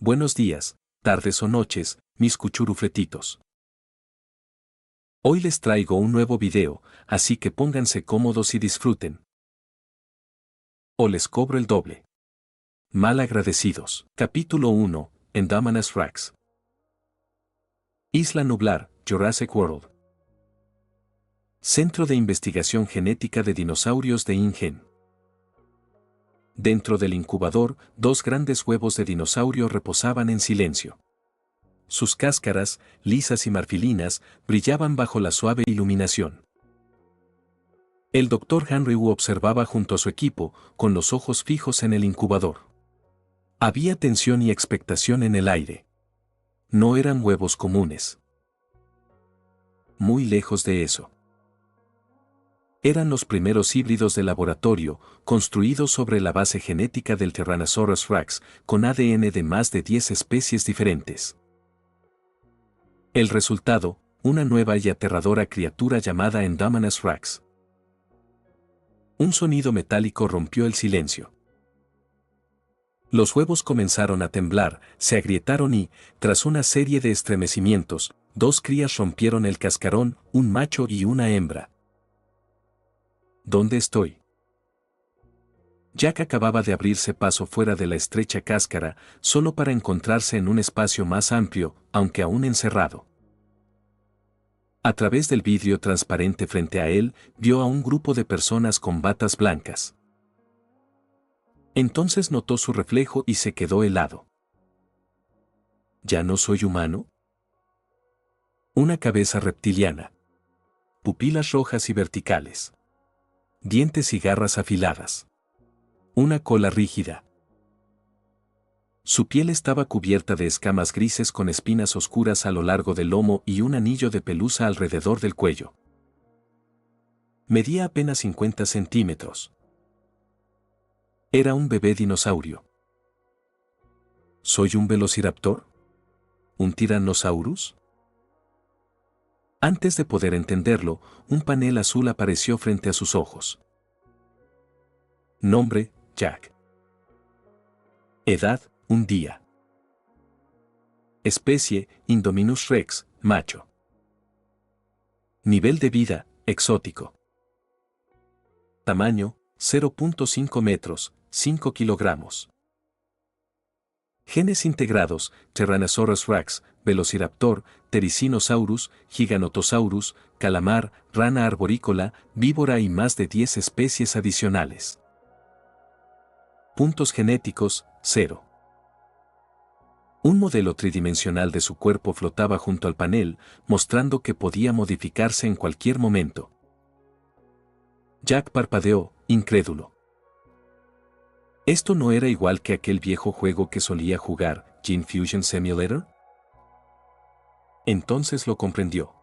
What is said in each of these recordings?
Buenos días, tardes o noches, mis cuchurufletitos. Hoy les traigo un nuevo video, así que pónganse cómodos y disfruten. O les cobro el doble. Mal agradecidos. Capítulo 1, Indominus Rex. Isla Nublar, Jurassic World. Centro de Investigación Genética de Dinosaurios de InGen. Dentro del incubador, dos grandes huevos de dinosaurio reposaban en silencio. Sus cáscaras, lisas y marfilinas, brillaban bajo la suave iluminación. El Dr. Henry Wu observaba junto a su equipo, con los ojos fijos en el incubador. Había tensión y expectación en el aire. No eran huevos comunes. Muy lejos de eso. Eran los primeros híbridos de laboratorio, construidos sobre la base genética del Tyrannosaurus Rex, con ADN de más de 10 especies diferentes. El resultado, una nueva y aterradora criatura llamada Indominus Rex. Un sonido metálico rompió el silencio. Los huevos comenzaron a temblar, se agrietaron y, tras una serie de estremecimientos, dos crías rompieron el cascarón, un macho y una hembra. ¿Dónde estoy? Jack acababa de abrirse paso fuera de la estrecha cáscara, solo para encontrarse en un espacio más amplio, aunque aún encerrado. A través del vidrio transparente frente a él, vio a un grupo de personas con batas blancas. Entonces notó su reflejo y se quedó helado. ¿Ya no soy humano? Una cabeza reptiliana. Pupilas rojas y verticales. Dientes y garras afiladas. Una cola rígida. Su piel estaba cubierta de escamas grises con espinas oscuras a lo largo del lomo y un anillo de pelusa alrededor del cuello. Medía apenas 50 centímetros. Era un bebé dinosaurio. ¿Soy un velociraptor? ¿Un Tyrannosaurus? Antes de poder entenderlo, un panel azul apareció frente a sus ojos. Nombre, Jack. Edad, un día. Especie, Indominus Rex, macho. Nivel de vida, exótico. Tamaño, 0.5 metros, 5 kilogramos. Genes integrados, Tyrannosaurus Rex, Velociraptor, Therizinosaurus, Giganotosaurus, calamar, rana arborícola, víbora y más de 10 especies adicionales. Puntos genéticos, 0. Un modelo tridimensional de su cuerpo flotaba junto al panel, mostrando que podía modificarse en cualquier momento. Jack parpadeó, incrédulo. ¿Esto no era igual que aquel viejo juego que solía jugar, Gene Fusion Simulator? Entonces lo comprendió.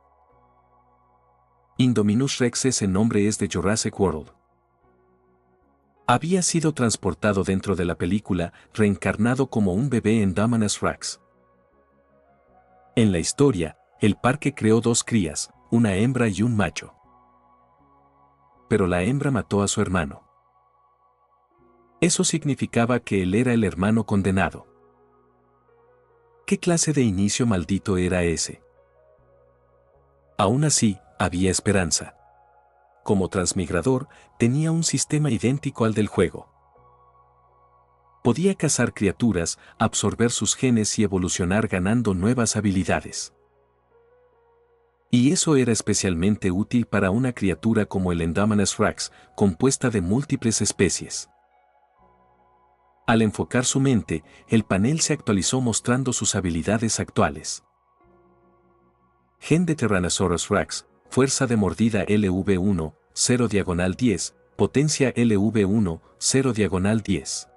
Indominus Rex, ese nombre es de Jurassic World. Había sido transportado dentro de la película, reencarnado como un bebé en Indominus Rex. En la historia, el parque creó dos crías, una hembra y un macho. Pero la hembra mató a su hermano. Eso significaba que él era el hermano condenado. ¿Qué clase de inicio maldito era ese? Aún así, había esperanza. Como transmigrador, tenía un sistema idéntico al del juego. Podía cazar criaturas, absorber sus genes y evolucionar ganando nuevas habilidades. Y eso era especialmente útil para una criatura como el Indominus Rex, compuesta de múltiples especies. Al enfocar su mente, el panel se actualizó mostrando sus habilidades actuales. Gen de Tyrannosaurus Rex, fuerza de mordida LV1, 0/10, potencia LV1, 0/10.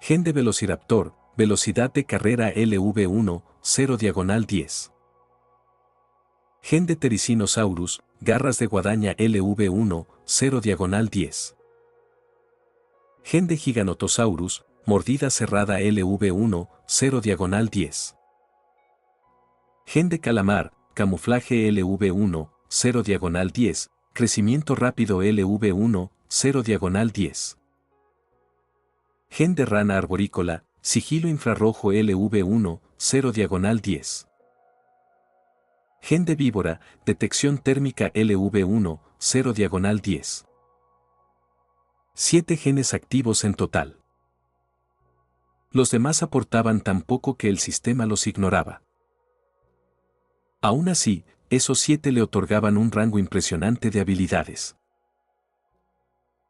Gen de Velociraptor, velocidad de carrera LV1, 0/10. Gen de Therizinosaurus, garras de guadaña LV1, 0/10. Gen de Giganotosaurus, mordida cerrada LV1, 0/10. Gen de calamar, camuflaje LV1, 0/10, crecimiento rápido LV1, 0/10. Gen de rana arborícola, Sigilo infrarrojo LV1, 0/10. Gen de víbora, detección térmica LV1, 0/10. 7 genes activos en total. Los demás aportaban tan poco que el sistema los ignoraba. Aún así, esos 7 le otorgaban un rango impresionante de habilidades.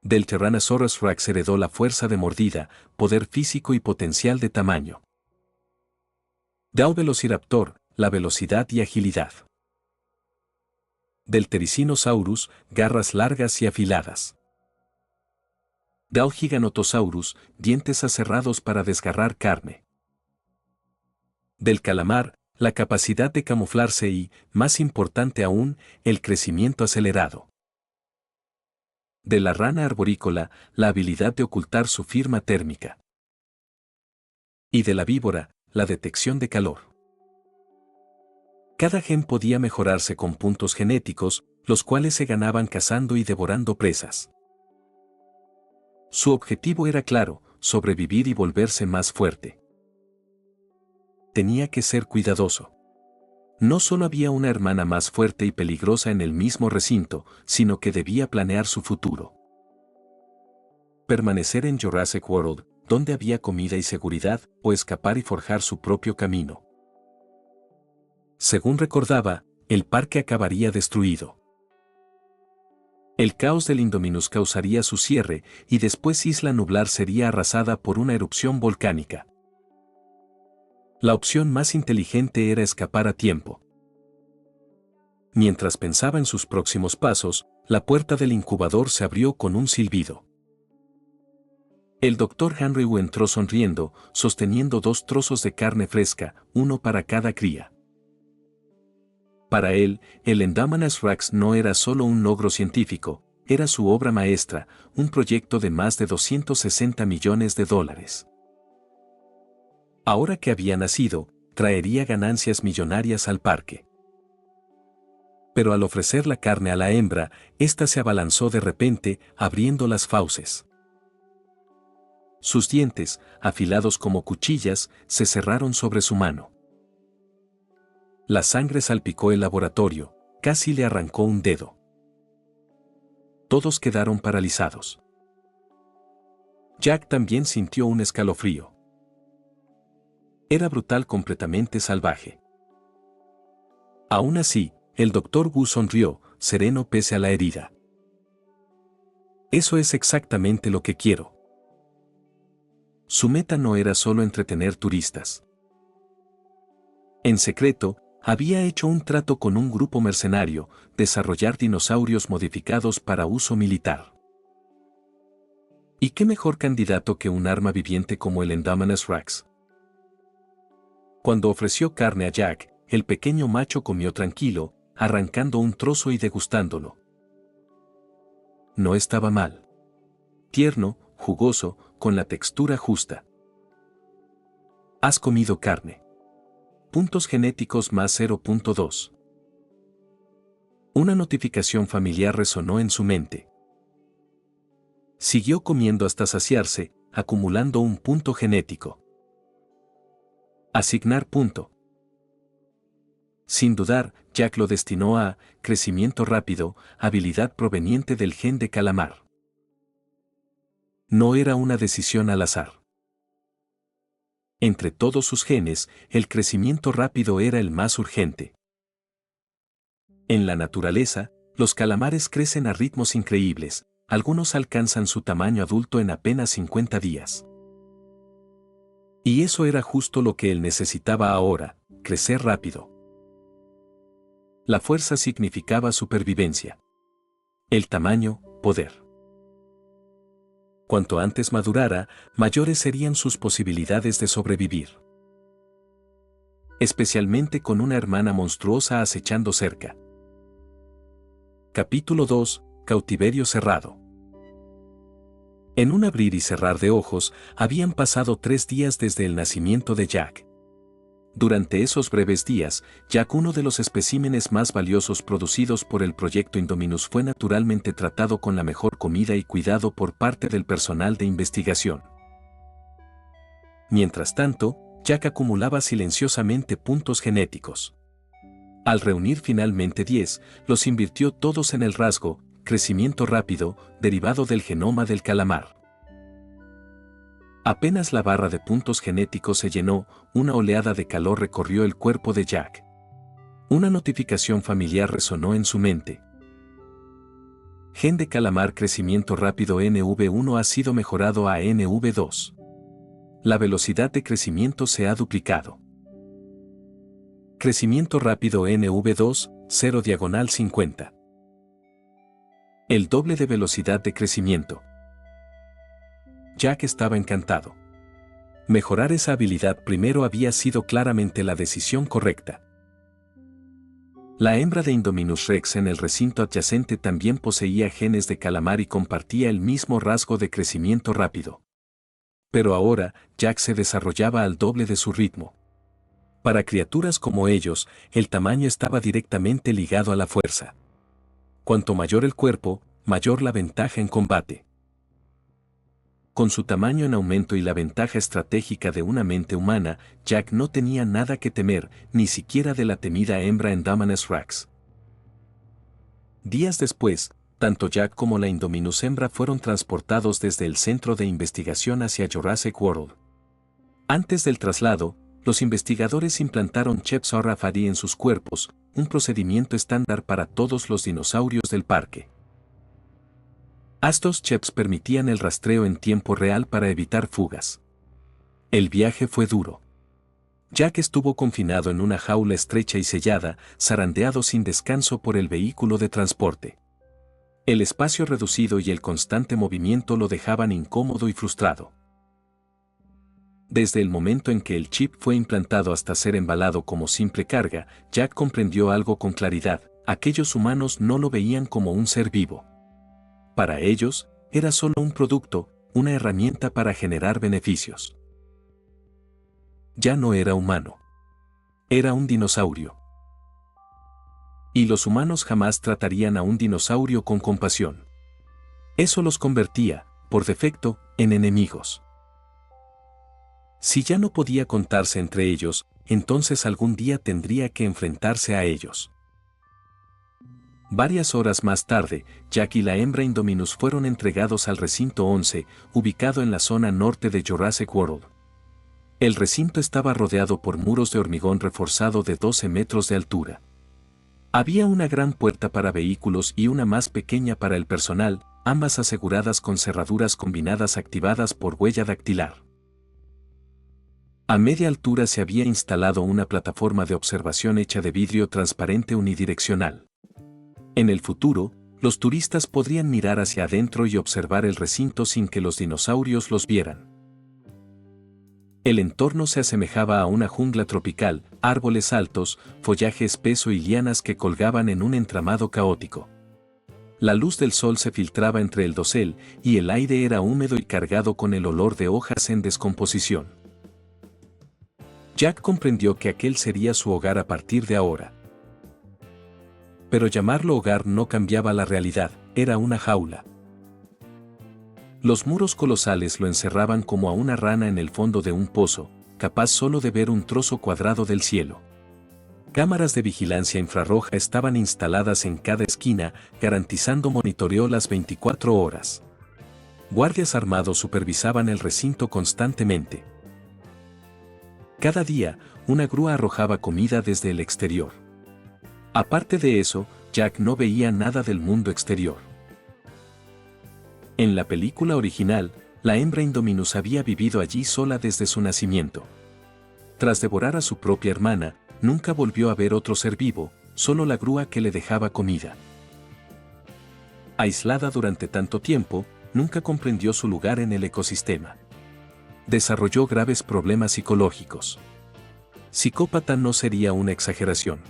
Del Tyrannosaurus Rex heredó la fuerza de mordida, poder físico y potencial de tamaño. Del Velociraptor, la velocidad y agilidad. Del Therizinosaurus, garras largas y afiladas. Del Giganotosaurus, dientes aserrados para desgarrar carne. Del calamar, la capacidad de camuflarse y, más importante aún, el crecimiento acelerado. De la rana arborícola, la habilidad de ocultar su firma térmica. Y de la víbora, la detección de calor. Cada gen podía mejorarse con puntos genéticos, los cuales se ganaban cazando y devorando presas. Su objetivo era claro, sobrevivir y volverse más fuerte. Tenía que ser cuidadoso. No solo había una hermana más fuerte y peligrosa en el mismo recinto, sino que debía planear su futuro. Permanecer en Jurassic World, donde había comida y seguridad, o escapar y forjar su propio camino. Según recordaba, el parque acabaría destruido. El caos del Indominus causaría su cierre, y después Isla Nublar sería arrasada por una erupción volcánica. La opción más inteligente era escapar a tiempo. Mientras pensaba en sus próximos pasos, la puerta del incubador se abrió con un silbido. El Dr. Henry Wu entró sonriendo, sosteniendo 2 trozos de carne fresca, uno para cada cría. Para él, el Indominus Rex no era solo un logro científico, era su obra maestra, un proyecto de más de $260 millones. Ahora que había nacido, traería ganancias millonarias al parque. Pero al ofrecer la carne a la hembra, ésta se abalanzó de repente, abriendo las fauces. Sus dientes, afilados como cuchillas, se cerraron sobre su mano. La sangre salpicó el laboratorio, casi le arrancó un dedo. Todos quedaron paralizados. Jack también sintió un escalofrío. Era brutal, completamente salvaje. Aún así, el Dr. Wu sonrió, sereno pese a la herida. Eso es exactamente lo que quiero. Su meta no era solo entretener turistas. En secreto, había hecho un trato con un grupo mercenario, desarrollar dinosaurios modificados para uso militar. ¿Y qué mejor candidato que un arma viviente como el Indominus Rex? Cuando ofreció carne a Jack, el pequeño macho comió tranquilo, arrancando un trozo y degustándolo. No estaba mal. Tierno, jugoso, con la textura justa. ¿Has comido carne? Puntos genéticos más 0.2. Una notificación familiar resonó en su mente. Siguió comiendo hasta saciarse, acumulando un punto genético. Asignar punto. Sin dudar, Jack lo destinó a crecimiento rápido, habilidad proveniente del gen de calamar. No era una decisión al azar. Entre todos sus genes, el crecimiento rápido era el más urgente. En la naturaleza, los calamares crecen a ritmos increíbles, algunos alcanzan su tamaño adulto en apenas 50 días. Y eso era justo lo que él necesitaba ahora, crecer rápido. La fuerza significaba supervivencia. El tamaño, poder. Cuanto antes madurara, mayores serían sus posibilidades de sobrevivir. Especialmente con una hermana monstruosa acechando cerca. Capítulo 2. Cautiverio cerrado. En un abrir y cerrar de ojos, habían pasado 3 días desde el nacimiento de Jack. Durante esos breves días, Jack, uno de los especímenes más valiosos producidos por el proyecto Indominus, fue naturalmente tratado con la mejor comida y cuidado por parte del personal de investigación. Mientras tanto, Jack acumulaba silenciosamente puntos genéticos. Al reunir finalmente 10, los invirtió todos en el rasgo, crecimiento rápido, derivado del genoma del calamar. Apenas la barra de puntos genéticos se llenó, una oleada de calor recorrió el cuerpo de Jack. Una notificación familiar resonó en su mente. Gen de calamar crecimiento rápido NV1 ha sido mejorado a NV2. La velocidad de crecimiento se ha duplicado. Crecimiento rápido NV2, 0/50. El doble de velocidad de crecimiento. Jack estaba encantado. Mejorar esa habilidad primero había sido claramente la decisión correcta. La hembra de Indominus Rex en el recinto adyacente también poseía genes de calamar y compartía el mismo rasgo de crecimiento rápido. Pero ahora, Jack se desarrollaba al doble de su ritmo. Para criaturas como ellos, el tamaño estaba directamente ligado a la fuerza. Cuanto mayor el cuerpo, mayor la ventaja en combate. Con su tamaño en aumento y la ventaja estratégica de una mente humana, Jack no tenía nada que temer, ni siquiera de la temida hembra Indominus Rex. Días después, tanto Jack como la Indominus hembra fueron transportados desde el centro de investigación hacia Jurassic World. Antes del traslado, los investigadores implantaron chips RFID en sus cuerpos, un procedimiento estándar para todos los dinosaurios del parque. Estos chips permitían el rastreo en tiempo real para evitar fugas. El viaje fue duro. Jack estuvo confinado en una jaula estrecha y sellada, zarandeado sin descanso por el vehículo de transporte. El espacio reducido y el constante movimiento lo dejaban incómodo y frustrado. Desde el momento en que el chip fue implantado hasta ser embalado como simple carga, Jack comprendió algo con claridad: aquellos humanos no lo veían como un ser vivo. Para ellos, era solo un producto, una herramienta para generar beneficios. Ya no era humano. Era un dinosaurio. Y los humanos jamás tratarían a un dinosaurio con compasión. Eso los convertía, por defecto, en enemigos. Si ya no podía contarse entre ellos, entonces algún día tendría que enfrentarse a ellos. Varias horas más tarde, Jack y la hembra Indominus fueron entregados al recinto 11, ubicado en la zona norte de Jurassic World. El recinto estaba rodeado por muros de hormigón reforzado de 12 metros de altura. Había una gran puerta para vehículos y una más pequeña para el personal, ambas aseguradas con cerraduras combinadas activadas por huella dactilar. A media altura se había instalado una plataforma de observación hecha de vidrio transparente unidireccional. En el futuro, los turistas podrían mirar hacia adentro y observar el recinto sin que los dinosaurios los vieran. El entorno se asemejaba a una jungla tropical, árboles altos, follaje espeso y lianas que colgaban en un entramado caótico. La luz del sol se filtraba entre el dosel y el aire era húmedo y cargado con el olor de hojas en descomposición. Jack comprendió que aquel sería su hogar a partir de ahora. Pero llamarlo hogar no cambiaba la realidad, era una jaula. Los muros colosales lo encerraban como a una rana en el fondo de un pozo, capaz solo de ver un trozo cuadrado del cielo. Cámaras de vigilancia infrarroja estaban instaladas en cada esquina, garantizando monitoreo las 24 horas. Guardias armados supervisaban el recinto constantemente. Cada día, una grúa arrojaba comida desde el exterior. Aparte de eso, Jack no veía nada del mundo exterior. En la película original, la hembra Indominus había vivido allí sola desde su nacimiento. Tras devorar a su propia hermana, nunca volvió a ver otro ser vivo, solo la grúa que le dejaba comida. Aislada durante tanto tiempo, nunca comprendió su lugar en el ecosistema. Desarrolló graves problemas psicológicos. Psicópata no sería una exageración.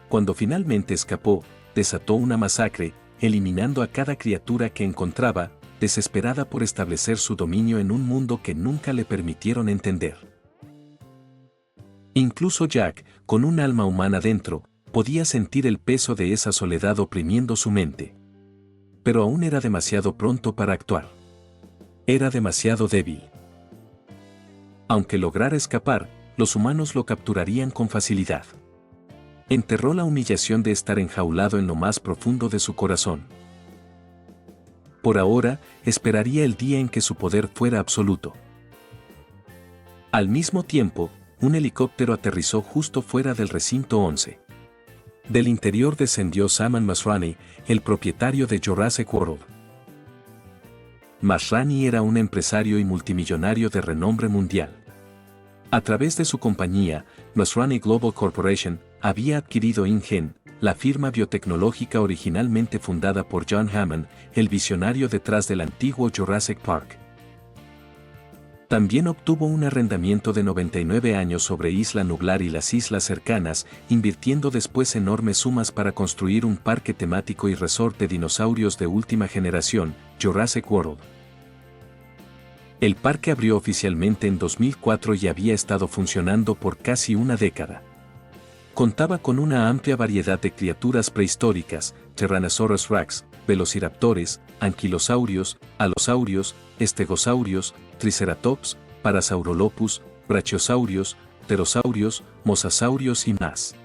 Cuando finalmente escapó, desató una masacre, eliminando a cada criatura que encontraba, desesperada por establecer su dominio en un mundo que nunca le permitieron entender. Incluso Jack, con un alma humana dentro, podía sentir el peso de esa soledad oprimiendo su mente. Pero aún era demasiado pronto para actuar. Era demasiado débil. Aunque lograra escapar, los humanos lo capturarían con facilidad. Enterró la humillación de estar enjaulado en lo más profundo de su corazón. Por ahora, esperaría el día en que su poder fuera absoluto. Al mismo tiempo, un helicóptero aterrizó justo fuera del recinto 11. Del interior descendió Salman Masrani, el propietario de Jurassic World. Masrani era un empresario y multimillonario de renombre mundial. A través de su compañía, Masrani Global Corporation, había adquirido InGen, la firma biotecnológica originalmente fundada por John Hammond, el visionario detrás del antiguo Jurassic Park. También obtuvo un arrendamiento de 99 años sobre Isla Nublar y las islas cercanas, invirtiendo después enormes sumas para construir un parque temático y resort de dinosaurios de última generación, Jurassic World. El parque abrió oficialmente en 2004 y había estado funcionando por casi una década. Contaba con una amplia variedad de criaturas prehistóricas, Tyrannosaurus rex, velociraptores, anquilosaurios, alosaurios, estegosaurios, triceratops, parasaurolopus, brachiosaurios, pterosaurios, mosasaurios y más.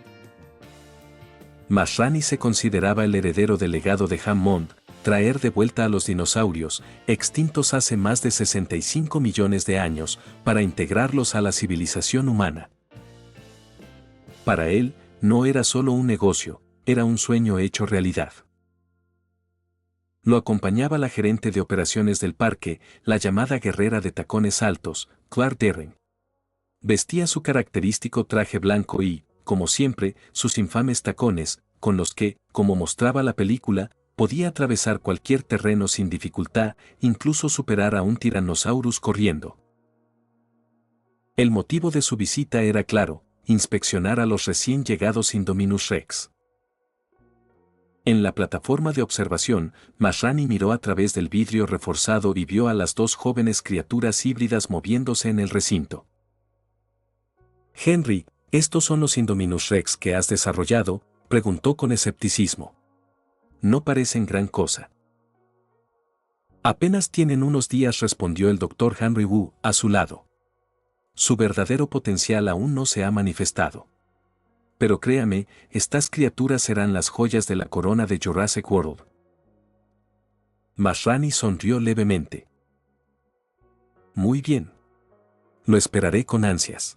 Masrani se consideraba el heredero del legado de Hammond, traer de vuelta a los dinosaurios, extintos hace más de 65 millones de años, para integrarlos a la civilización humana. Para él, no era solo un negocio, era un sueño hecho realidad. Lo acompañaba la gerente de operaciones del parque, la llamada guerrera de tacones altos, Claire Derring. Vestía su característico traje blanco y, como siempre, sus infames tacones, con los que, como mostraba la película, podía atravesar cualquier terreno sin dificultad, incluso superar a un Tyrannosaurus corriendo. El motivo de su visita era claro: inspeccionar a los recién llegados Indominus Rex. En la plataforma de observación, Masrani miró a través del vidrio reforzado y vio a las dos jóvenes criaturas híbridas moviéndose en el recinto. «Henry, ¿estos son los Indominus Rex que has desarrollado?», preguntó con escepticismo. «No parecen gran cosa». «Apenas tienen unos días», respondió el Dr. Henry Wu, a su lado. «Su verdadero potencial aún no se ha manifestado. Pero créame, estas criaturas serán las joyas de la corona de Jurassic World». Masrani sonrió levemente. «Muy bien. Lo esperaré con ansias».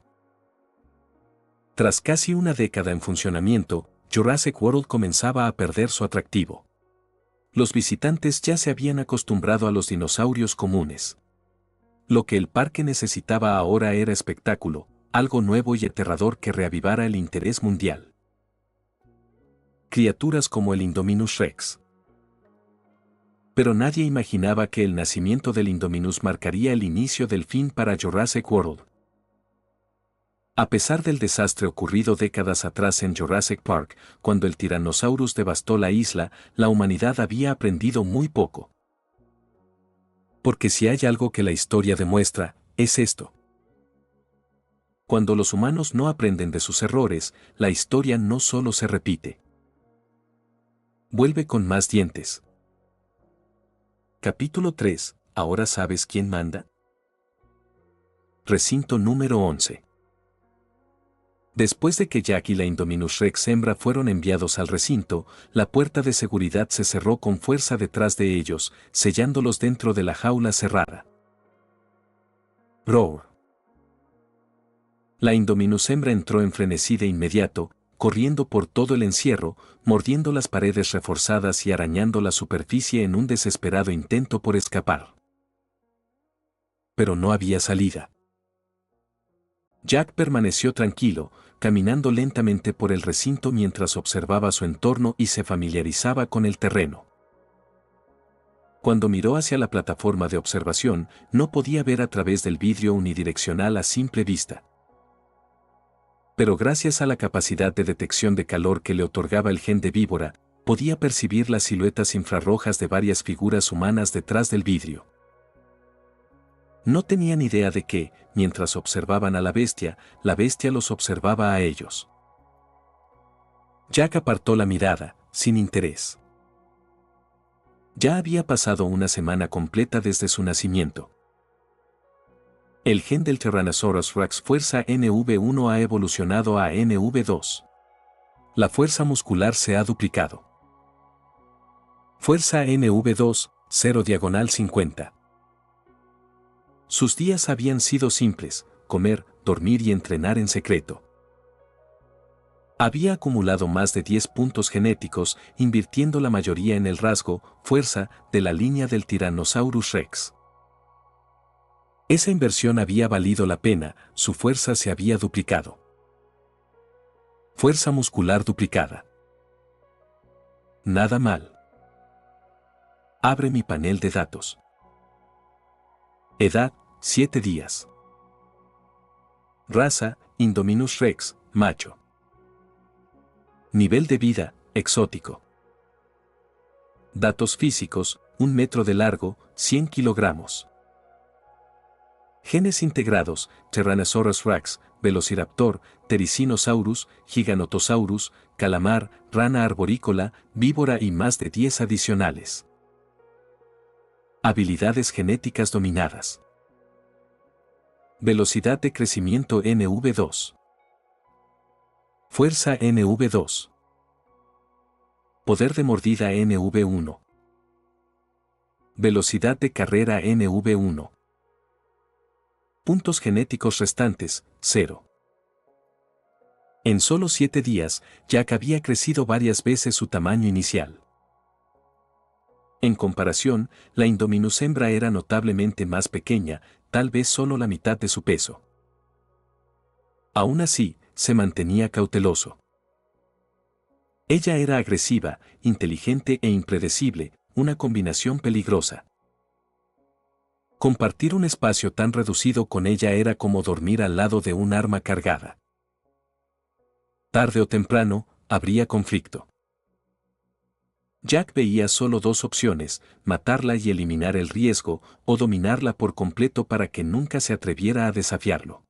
Tras casi una década en funcionamiento, Jurassic World comenzaba a perder su atractivo. Los visitantes ya se habían acostumbrado a los dinosaurios comunes. Lo que el parque necesitaba ahora era espectáculo, algo nuevo y aterrador que reavivara el interés mundial. Criaturas como el Indominus Rex. Pero nadie imaginaba que el nacimiento del Indominus marcaría el inicio del fin para Jurassic World. A pesar del desastre ocurrido décadas atrás en Jurassic Park, cuando el Tyrannosaurus devastó la isla, la humanidad había aprendido muy poco. Porque si hay algo que la historia demuestra, es esto. Cuando los humanos no aprenden de sus errores, la historia no solo se repite. Vuelve con más dientes. Capítulo 3. ¿Ahora sabes quién manda? Recinto número 11. Después de que Jack y la Indominus Rex hembra fueron enviados al recinto, la puerta de seguridad se cerró con fuerza detrás de ellos, sellándolos dentro de la jaula cerrada. Roar. La Indominus hembra entró en frenesí de inmediato, corriendo por todo el encierro, mordiendo las paredes reforzadas y arañando la superficie en un desesperado intento por escapar. Pero no había salida. Jack permaneció tranquilo, caminando lentamente por el recinto mientras observaba su entorno y se familiarizaba con el terreno. Cuando miró hacia la plataforma de observación, no podía ver a través del vidrio unidireccional a simple vista. Pero gracias a la capacidad de detección de calor que le otorgaba el gen de víbora, podía percibir las siluetas infrarrojas de varias figuras humanas detrás del vidrio. No tenían idea de que, mientras observaban a la bestia los observaba a ellos. Jack apartó la mirada, sin interés. Ya había pasado una semana completa desde su nacimiento. El gen del Tyrannosaurus Rex fuerza NV1 ha evolucionado a NV2. La fuerza muscular se ha duplicado. Fuerza NV2, 0/50. Sus días habían sido simples: comer, dormir y entrenar en secreto. Había acumulado más de 10 puntos genéticos, invirtiendo la mayoría en el rasgo, fuerza, de la línea del Tyrannosaurus Rex. Esa inversión había valido la pena, su fuerza se había duplicado. Fuerza muscular duplicada. Nada mal. Abre mi panel de datos. Edad, 7 días. Raza, Indominus Rex, macho. Nivel de vida, exótico. Datos físicos, 1 metro de largo, 100 kilogramos. Genes integrados: Tyrannosaurus Rex, Velociraptor, Therizinosaurus, Giganotosaurus, calamar, rana arborícola, víbora y más de 10 adicionales. Habilidades genéticas dominadas. Velocidad de crecimiento NV2. Fuerza NV2. Poder de mordida NV1. Velocidad de carrera NV1. Puntos genéticos restantes, 0. En solo 7 días, Jack había crecido varias veces su tamaño inicial. En comparación, la Indominus hembra era notablemente más pequeña, tal vez solo la mitad de su peso. Aún así, se mantenía cauteloso. Ella era agresiva, inteligente e impredecible, una combinación peligrosa. Compartir un espacio tan reducido con ella era como dormir al lado de un arma cargada. Tarde o temprano, habría conflicto. Jack veía solo 2 opciones: matarla y eliminar el riesgo, o dominarla por completo para que nunca se atreviera a desafiarlo.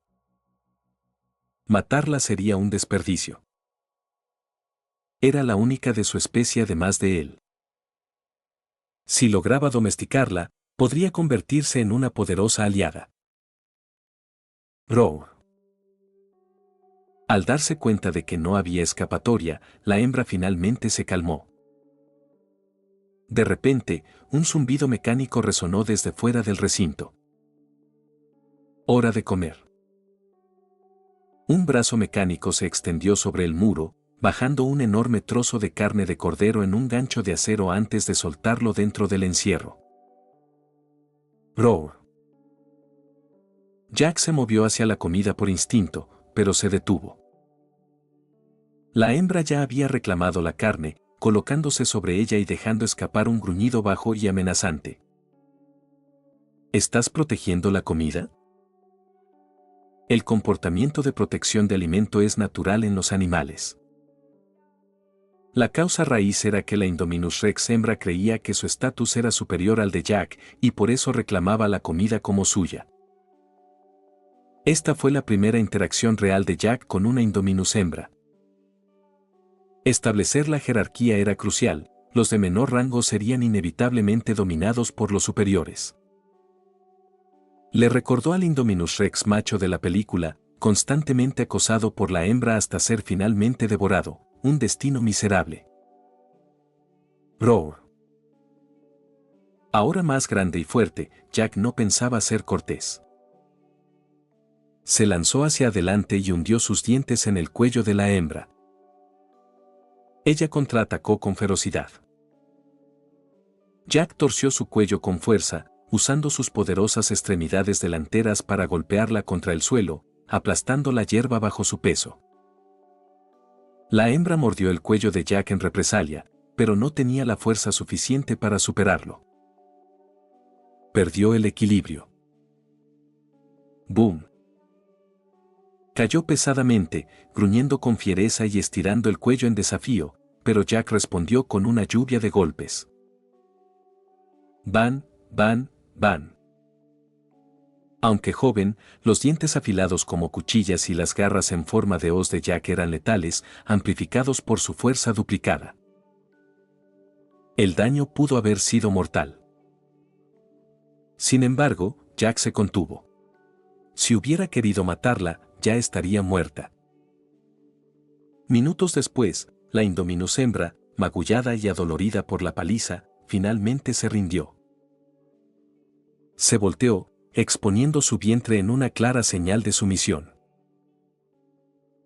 Matarla sería un desperdicio. Era la única de su especie además de él. Si lograba domesticarla, podría convertirse en una poderosa aliada. Roar. Al darse cuenta de que no había escapatoria, la hembra finalmente se calmó. De repente, un zumbido mecánico resonó desde fuera del recinto. Hora de comer. Un brazo mecánico se extendió sobre el muro, bajando un enorme trozo de carne de cordero en un gancho de acero antes de soltarlo dentro del encierro. Roar. Jack se movió hacia la comida por instinto, pero se detuvo. La hembra ya había reclamado la carne, colocándose sobre ella y dejando escapar un gruñido bajo y amenazante. ¿Estás protegiendo la comida? El comportamiento de protección de alimento es natural en los animales. La causa raíz era que la Indominus Rex hembra creía que su estatus era superior al de Jack y por eso reclamaba la comida como suya. Esta fue la primera interacción real de Jack con una Indominus hembra. Establecer la jerarquía era crucial: los de menor rango serían inevitablemente dominados por los superiores. Le recordó al Indominus Rex macho de la película, constantemente acosado por la hembra hasta ser finalmente devorado, un destino miserable. Roar. Ahora más grande y fuerte, Jack no pensaba ser cortés. Se lanzó hacia adelante y hundió sus dientes en el cuello de la hembra. Ella contraatacó con ferocidad. Jack torció su cuello con fuerza, usando sus poderosas extremidades delanteras para golpearla contra el suelo, aplastando la hierba bajo su peso. La hembra mordió el cuello de Jack en represalia, pero no tenía la fuerza suficiente para superarlo. Perdió el equilibrio. ¡Boom! Cayó pesadamente, gruñendo con fiereza y estirando el cuello en desafío, pero Jack respondió con una lluvia de golpes. Van, van, van. Aunque joven, los dientes afilados como cuchillas y las garras en forma de hoz de Jack eran letales, amplificados por su fuerza duplicada. El daño pudo haber sido mortal. Sin embargo, Jack se contuvo. Si hubiera querido matarla, ya estaría muerta. Minutos después, la Indominus hembra, magullada y adolorida por la paliza, finalmente se rindió. Se volteó, exponiendo su vientre en una clara señal de sumisión.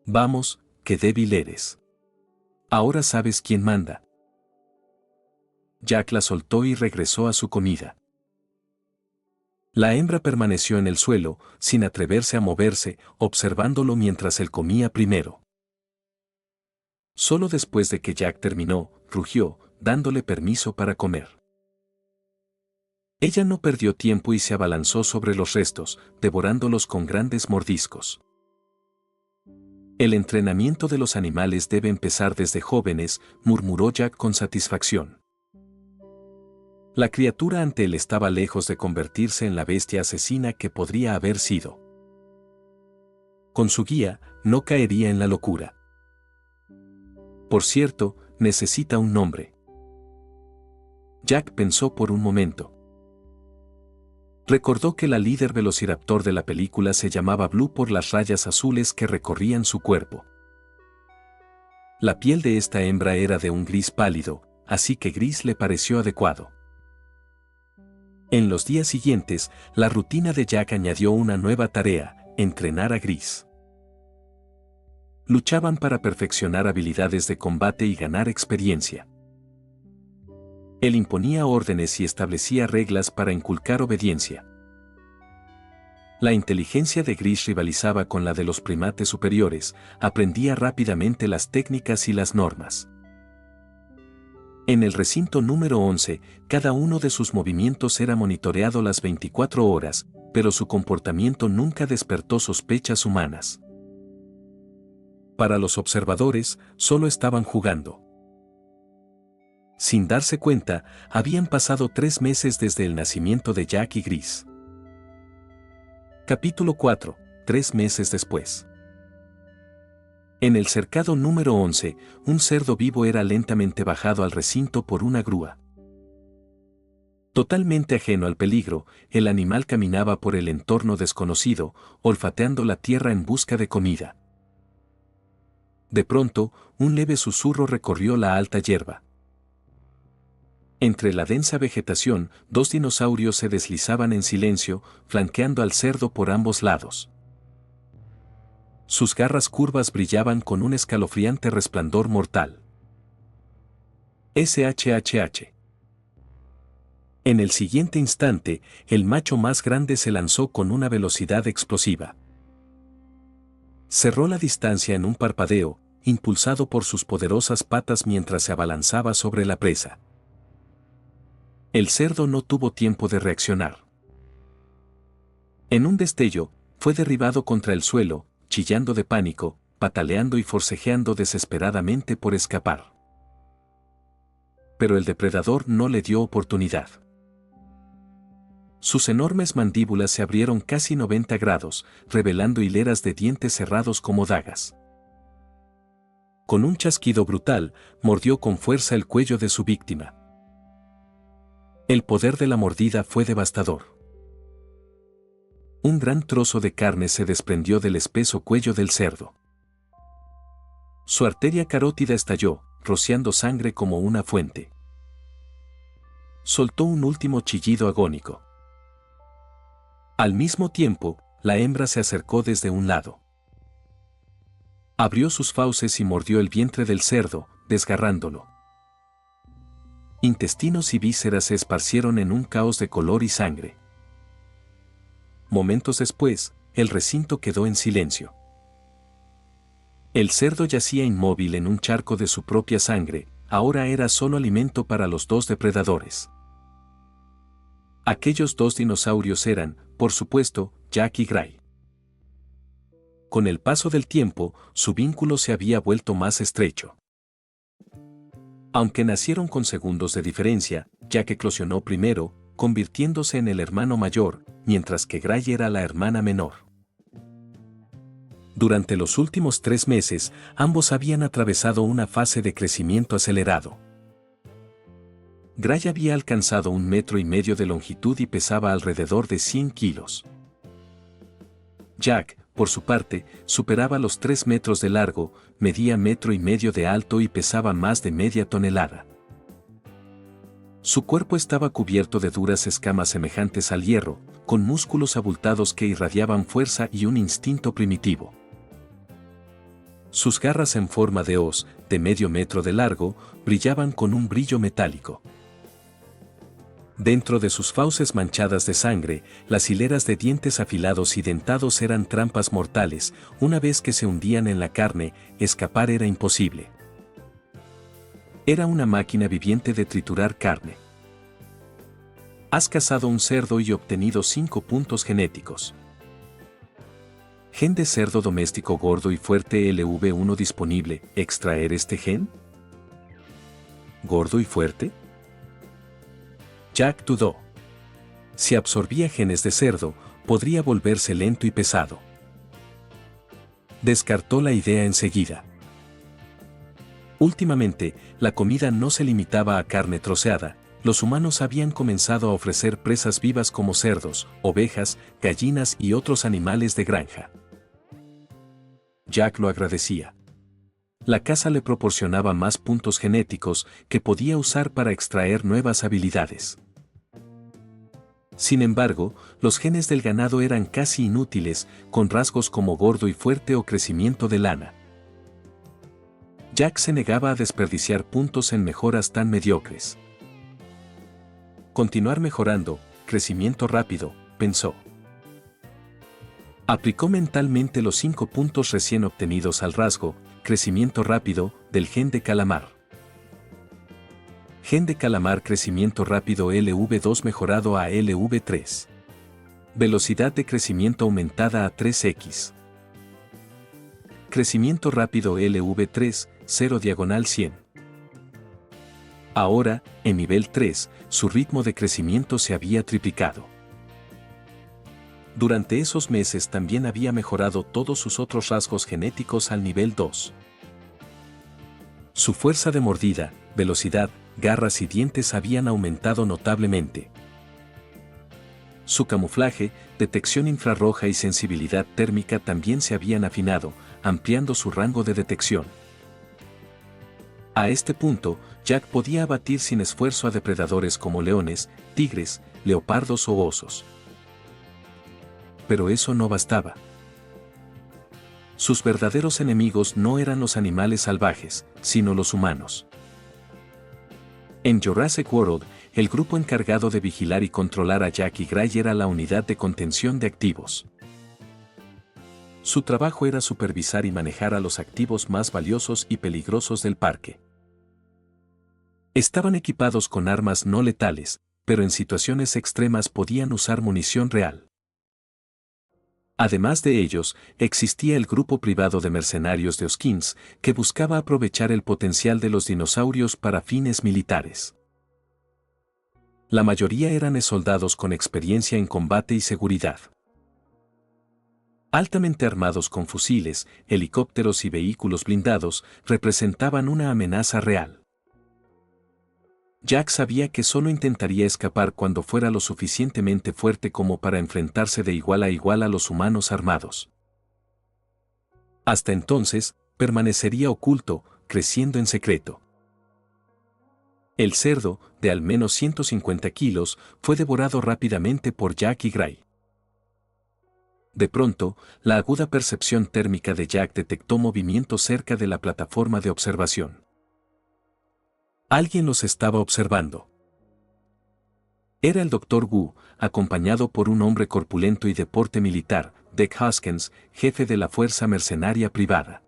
Vamos, qué débil eres. Ahora sabes quién manda. Jack la soltó y regresó a su comida. La hembra permaneció en el suelo, sin atreverse a moverse, observándolo mientras él comía primero. Solo después de que Jack terminó, rugió, dándole permiso para comer. Ella no perdió tiempo y se abalanzó sobre los restos, devorándolos con grandes mordiscos. El entrenamiento de los animales debe empezar desde jóvenes, murmuró Jack con satisfacción. La criatura ante él estaba lejos de convertirse en la bestia asesina que podría haber sido. Con su guía, no caería en la locura. Por cierto, necesita un nombre. Jack pensó por un momento. Recordó que la líder velociraptor de la película se llamaba Blue por las rayas azules que recorrían su cuerpo. La piel de esta hembra era de un gris pálido, así que gris le pareció adecuado. En los días siguientes, la rutina de Jack añadió una nueva tarea: entrenar a Gris. Luchaban para perfeccionar habilidades de combate y ganar experiencia. Él imponía órdenes y establecía reglas para inculcar obediencia. La inteligencia de Gris rivalizaba con la de los primates superiores, aprendía rápidamente las técnicas y las normas. En el recinto número 11, cada uno de sus movimientos era monitoreado las 24 horas, pero su comportamiento nunca despertó sospechas humanas. Para los observadores, solo estaban jugando. Sin darse cuenta, habían pasado 3 meses desde el nacimiento de Jack y Gris. Capítulo 4. 3 meses después. En el cercado número 11, un cerdo vivo era lentamente bajado al recinto por una grúa. Totalmente ajeno al peligro, el animal caminaba por el entorno desconocido, olfateando la tierra en busca de comida. De pronto, un leve susurro recorrió la alta hierba. Entre la densa vegetación, 2 dinosaurios se deslizaban en silencio, flanqueando al cerdo por ambos lados. Sus garras curvas brillaban con un escalofriante resplandor mortal. SHHH. En el siguiente instante, el macho más grande se lanzó con una velocidad explosiva. Cerró la distancia en un parpadeo, impulsado por sus poderosas patas mientras se abalanzaba sobre la presa. El cerdo no tuvo tiempo de reaccionar. En un destello, fue derribado contra el suelo, chillando de pánico, pataleando y forcejeando desesperadamente por escapar. Pero el depredador no le dio oportunidad. Sus enormes mandíbulas se abrieron casi 90 grados, revelando hileras de dientes cerrados como dagas. Con un chasquido brutal, mordió con fuerza el cuello de su víctima. El poder de la mordida fue devastador. Un gran trozo de carne se desprendió del espeso cuello del cerdo. Su arteria carótida estalló, rociando sangre como una fuente. Soltó un último chillido agónico. Al mismo tiempo, la hembra se acercó desde un lado. Abrió sus fauces y mordió el vientre del cerdo, desgarrándolo. Intestinos y vísceras se esparcieron en un caos de color y sangre. Momentos después, el recinto quedó en silencio. El cerdo yacía inmóvil en un charco de su propia sangre, ahora era solo alimento para los 2 depredadores. Aquellos 2 dinosaurios eran, por supuesto, Jack y Gray. Con el paso del tiempo, su vínculo se había vuelto más estrecho. Aunque nacieron con segundos de diferencia, Jack eclosionó primero, convirtiéndose en el hermano mayor, mientras que Gray era la hermana menor. Durante los últimos 3 meses, ambos habían atravesado una fase de crecimiento acelerado. Gray había alcanzado 1,5 metros de longitud y pesaba alrededor de 100 kilos. Jack, por su parte, superaba los 3 metros de largo, medía 1,5 metros de alto y pesaba más de media tonelada. Su cuerpo estaba cubierto de duras escamas semejantes al hierro, con músculos abultados que irradiaban fuerza y un instinto primitivo. Sus garras en forma de hoz, de 0,5 metro de largo, brillaban con un brillo metálico. Dentro de sus fauces manchadas de sangre, las hileras de dientes afilados y dentados eran trampas mortales. Una vez que se hundían en la carne, escapar era imposible. Era una máquina viviente de triturar carne. Has cazado un cerdo y obtenido 5 puntos genéticos. Gen de cerdo doméstico gordo y fuerte LV1 disponible. ¿Extraer este gen? ¿Gordo y fuerte? Jack dudó. Si absorbía genes de cerdo, podría volverse lento y pesado. Descartó la idea enseguida. Últimamente, la comida no se limitaba a carne troceada. Los humanos habían comenzado a ofrecer presas vivas como cerdos, ovejas, gallinas y otros animales de granja. Jack lo agradecía. La caza le proporcionaba más puntos genéticos que podía usar para extraer nuevas habilidades. Sin embargo, los genes del ganado eran casi inútiles, con rasgos como gordo y fuerte o crecimiento de lana. Jack se negaba a desperdiciar puntos en mejoras tan mediocres. Continuar mejorando, crecimiento rápido, pensó. Aplicó mentalmente los 5 puntos recién obtenidos al rasgo, crecimiento rápido, del gen de calamar. Gen de calamar crecimiento rápido LV2 mejorado a LV3. Velocidad de crecimiento aumentada a 3x. Crecimiento rápido LV3, 0/100. Ahora, en nivel 3, su ritmo de crecimiento se había triplicado. Durante esos meses también había mejorado todos sus otros rasgos genéticos al nivel 2. Su fuerza de mordida, velocidad, garras y dientes habían aumentado notablemente. Su camuflaje, detección infrarroja y sensibilidad térmica también se habían afinado, ampliando su rango de detección. A este punto, Jack podía abatir sin esfuerzo a depredadores como leones, tigres, leopardos o osos. Pero eso no bastaba. Sus verdaderos enemigos no eran los animales salvajes, sino los humanos. En Jurassic World, el grupo encargado de vigilar y controlar a Jack y Gray era la unidad de contención de activos. Su trabajo era supervisar y manejar a los activos más valiosos y peligrosos del parque. Estaban equipados con armas no letales, pero en situaciones extremas podían usar munición real. Además de ellos, existía el grupo privado de mercenarios de Hoskins, que buscaba aprovechar el potencial de los dinosaurios para fines militares. La mayoría eran soldados con experiencia en combate y seguridad. Altamente armados con fusiles, helicópteros y vehículos blindados, representaban una amenaza real. Jack sabía que solo intentaría escapar cuando fuera lo suficientemente fuerte como para enfrentarse de igual a igual a los humanos armados. Hasta entonces, permanecería oculto, creciendo en secreto. El cerdo, de al menos 150 kilos, fue devorado rápidamente por Jack y Gray. De pronto, la aguda percepción térmica de Jack detectó movimiento cerca de la plataforma de observación. Alguien los estaba observando. Era el Dr. Wu, acompañado por un hombre corpulento y de porte militar, Dec Hoskins, jefe de la fuerza mercenaria privada.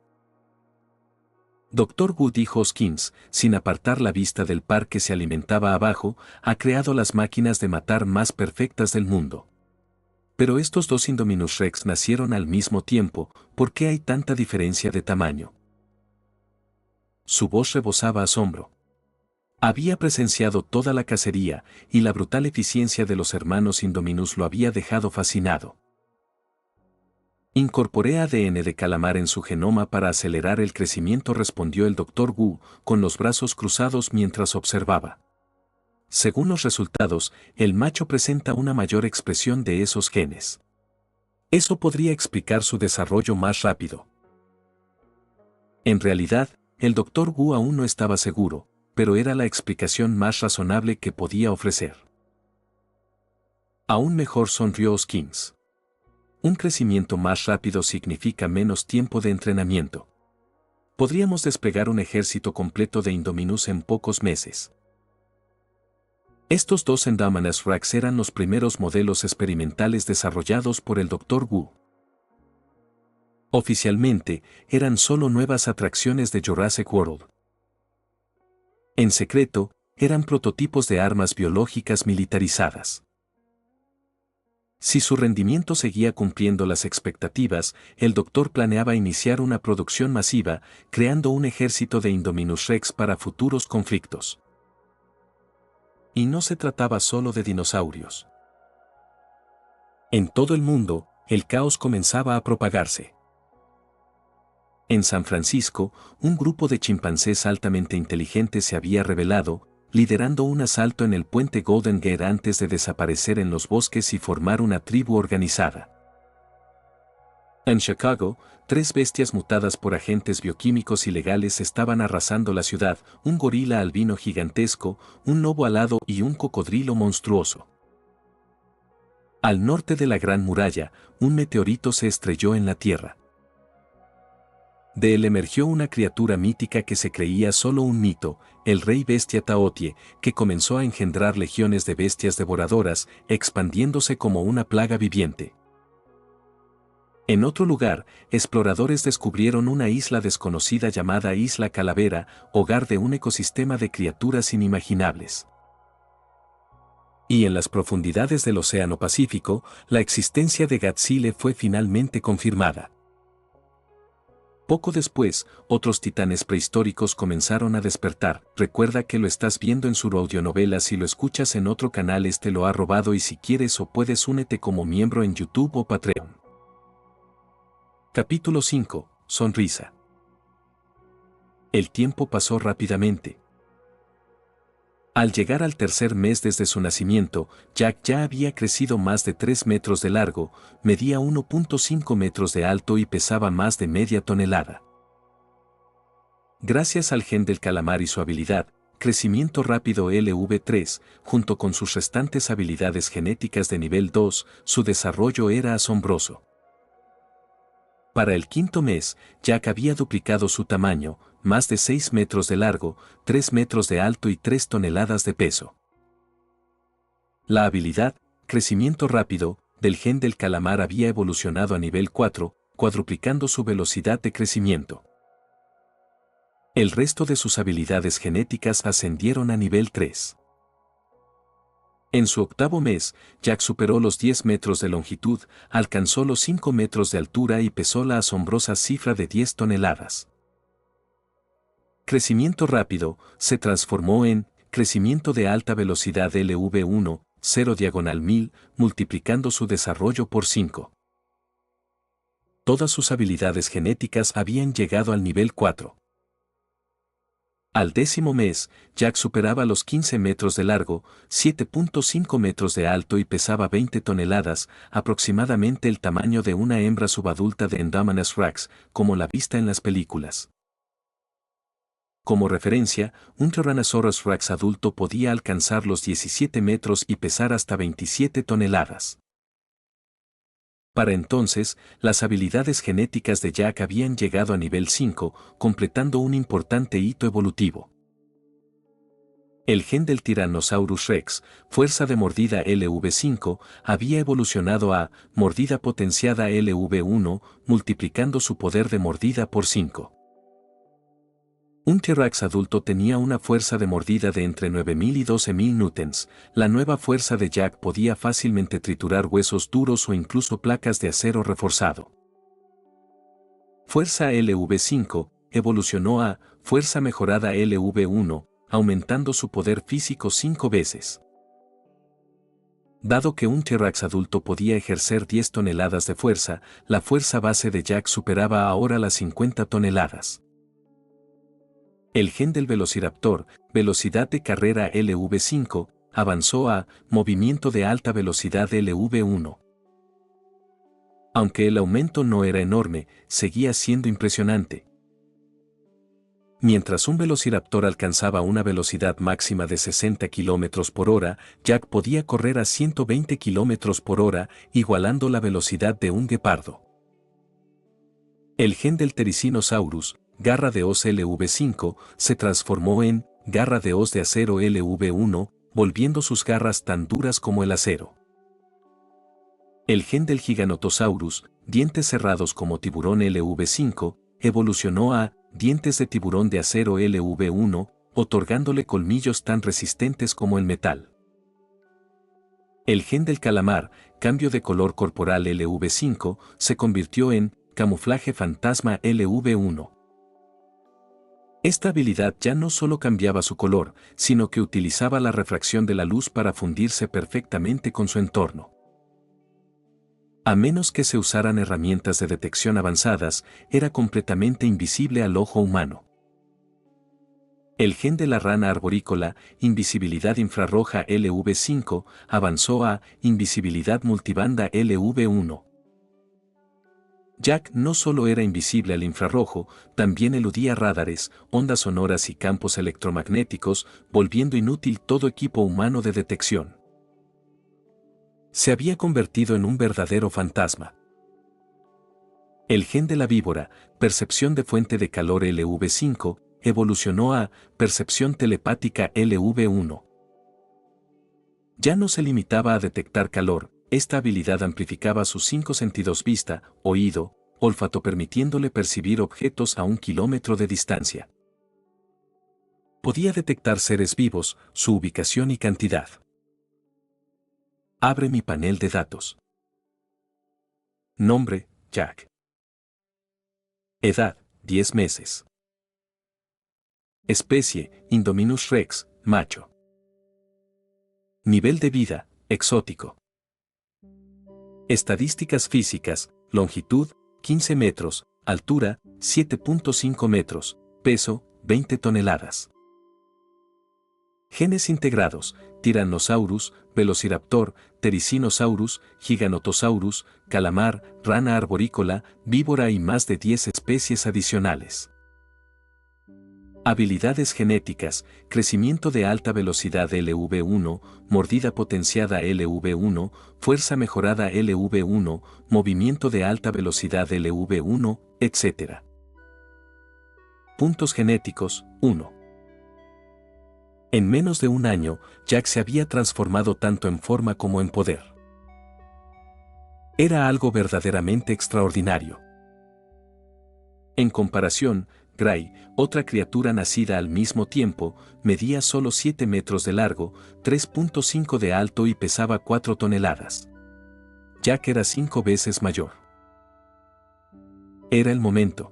Dr. Wu, dijo Hoskins, sin apartar la vista del par que se alimentaba abajo, ha creado las máquinas de matar más perfectas del mundo. Pero estos dos Indominus Rex nacieron al mismo tiempo, ¿por qué hay tanta diferencia de tamaño? Su voz rebosaba asombro. Había presenciado toda la cacería, y la brutal eficiencia de los hermanos Indominus lo había dejado fascinado. Incorporé ADN de calamar en su genoma para acelerar el crecimiento, respondió el Dr. Wu, con los brazos cruzados mientras observaba. Según los resultados, el macho presenta una mayor expresión de esos genes. Eso podría explicar su desarrollo más rápido. En realidad, el Dr. Wu aún no estaba seguro, pero era la explicación más razonable que podía ofrecer. Aún mejor, sonrió Hoskins. Un crecimiento más rápido significa menos tiempo de entrenamiento. Podríamos desplegar un ejército completo de Indominus en pocos meses. Estos dos Indominus Rex eran los primeros modelos experimentales desarrollados por el Dr. Wu. Oficialmente, eran solo nuevas atracciones de Jurassic World. En secreto, eran prototipos de armas biológicas militarizadas. Si su rendimiento seguía cumpliendo las expectativas, el doctor planeaba iniciar una producción masiva, creando un ejército de Indominus Rex para futuros conflictos. Y no se trataba solo de dinosaurios. En todo el mundo, el caos comenzaba a propagarse. En San Francisco, un grupo de chimpancés altamente inteligentes se había rebelado, liderando un asalto en el puente Golden Gate antes de desaparecer en los bosques y formar una tribu organizada. En Chicago, 3 bestias mutadas por agentes bioquímicos ilegales estaban arrasando la ciudad: un gorila albino gigantesco, un lobo alado y un cocodrilo monstruoso. Al norte de la Gran Muralla, un meteorito se estrelló en la Tierra. De él emergió una criatura mítica que se creía solo un mito, el rey bestia Taotie, que comenzó a engendrar legiones de bestias devoradoras, expandiéndose como una plaga viviente. En otro lugar, exploradores descubrieron una isla desconocida llamada Isla Calavera, hogar de un ecosistema de criaturas inimaginables. Y en las profundidades del Océano Pacífico, la existencia de Godzilla fue finalmente confirmada. Poco después, otros titanes prehistóricos comenzaron a despertar. Recuerda que lo estás viendo en su audionovela. Si lo escuchas en otro canal, este lo ha robado, y si quieres o puedes, únete como miembro en YouTube o Patreon. Capítulo 5. Sonrisa. El tiempo pasó rápidamente. Al llegar al tercer mes desde su nacimiento, Jack ya había crecido más de 3 metros de largo, medía 1.5 metros de alto y pesaba más de media tonelada. Gracias al gen del calamar y su habilidad, crecimiento rápido LV3, junto con sus restantes habilidades genéticas de nivel 2, su desarrollo era asombroso. Para el 5.º mes, Jack había duplicado su tamaño, más de 6 metros de largo, 3 metros de alto y 3 toneladas de peso. La habilidad, crecimiento rápido, del gen del calamar había evolucionado a nivel 4, cuadruplicando su velocidad de crecimiento. El resto de sus habilidades genéticas ascendieron a nivel 3. En su 8.º mes, Jack superó los 10 metros de longitud, alcanzó los 5 metros de altura y pesó la asombrosa cifra de 10 toneladas. Crecimiento rápido se transformó en crecimiento de alta velocidad LV1, 0/1000, multiplicando su desarrollo por 5. Todas sus habilidades genéticas habían llegado al nivel 4. Al 10.º mes, Jack superaba los 15 metros de largo, 7.5 metros de alto y pesaba 20 toneladas, aproximadamente el tamaño de una hembra subadulta de Indominus Rex, como la vista en las películas. Como referencia, un Tyrannosaurus Rex adulto podía alcanzar los 17 metros y pesar hasta 27 toneladas. Para entonces, las habilidades genéticas de Jack habían llegado a nivel 5, completando un importante hito evolutivo. El gen del Tyrannosaurus Rex, fuerza de mordida LV5, había evolucionado a mordida potenciada LV1, multiplicando su poder de mordida por 5. Un T-Rex adulto tenía una fuerza de mordida de entre 9.000 y 12.000 newtons. La nueva fuerza de Jack podía fácilmente triturar huesos duros o incluso placas de acero reforzado. Fuerza LV5 evolucionó a fuerza mejorada LV1, aumentando su poder físico 5 veces. Dado que un T-Rex adulto podía ejercer 10 toneladas de fuerza, la fuerza base de Jack superaba ahora las 50 toneladas. El gen del Velociraptor, velocidad de carrera LV5, avanzó a movimiento de alta velocidad LV1. Aunque el aumento no era enorme, seguía siendo impresionante. Mientras un velociraptor alcanzaba una velocidad máxima de 60 km por hora, Jack podía correr a 120 km por hora, igualando la velocidad de un guepardo. El gen del Therizinosaurus, garra de hoz LV5, se transformó en garra de hoz de acero LV1, volviendo sus garras tan duras como el acero. El gen del Giganotosaurus, dientes cerrados como tiburón LV5, evolucionó a dientes de tiburón de acero LV1, otorgándole colmillos tan resistentes como el metal. El gen del calamar, cambio de color corporal LV5, se convirtió en camuflaje fantasma LV1. Esta habilidad ya no solo cambiaba su color, sino que utilizaba la refracción de la luz para fundirse perfectamente con su entorno. A menos que se usaran herramientas de detección avanzadas, era completamente invisible al ojo humano. El gen de la rana arborícola, invisibilidad infrarroja LV5, avanzó a invisibilidad multibanda LV1. Jack no solo era invisible al infrarrojo, también eludía radares, ondas sonoras y campos electromagnéticos, volviendo inútil todo equipo humano de detección. Se había convertido en un verdadero fantasma. El gen de la víbora, percepción de fuente de calor LV5, evolucionó a percepción telepática LV1. Ya no se limitaba a detectar calor, esta habilidad amplificaba sus 5 sentidos: vista, oído, olfato, permitiéndole percibir objetos a 1 kilómetro de distancia. Podía detectar seres vivos, su ubicación y cantidad. Abre mi panel de datos. Nombre, Jack. Edad, 10 meses. Especie, Indominus rex, macho. Nivel de vida, exótico. Estadísticas físicas, longitud, 15 metros, altura, 7.5 metros, peso, 20 toneladas. Genes integrados, Tyrannosaurus, Velociraptor, Therizinosaurus, Giganotosaurus, calamar, rana arborícola, víbora y más de 10 especies adicionales. Habilidades genéticas, crecimiento de alta velocidad LV1, mordida potenciada LV1, fuerza mejorada LV1, movimiento de alta velocidad LV1, etc. Puntos genéticos, 1. En menos de un año, Jack se había transformado tanto en forma como en poder. Era algo verdaderamente extraordinario. En comparación, Gray, otra criatura nacida al mismo tiempo, medía solo 7 metros de largo, 3.5 de alto y pesaba 4 toneladas. Jack era 5 veces mayor. Era el momento.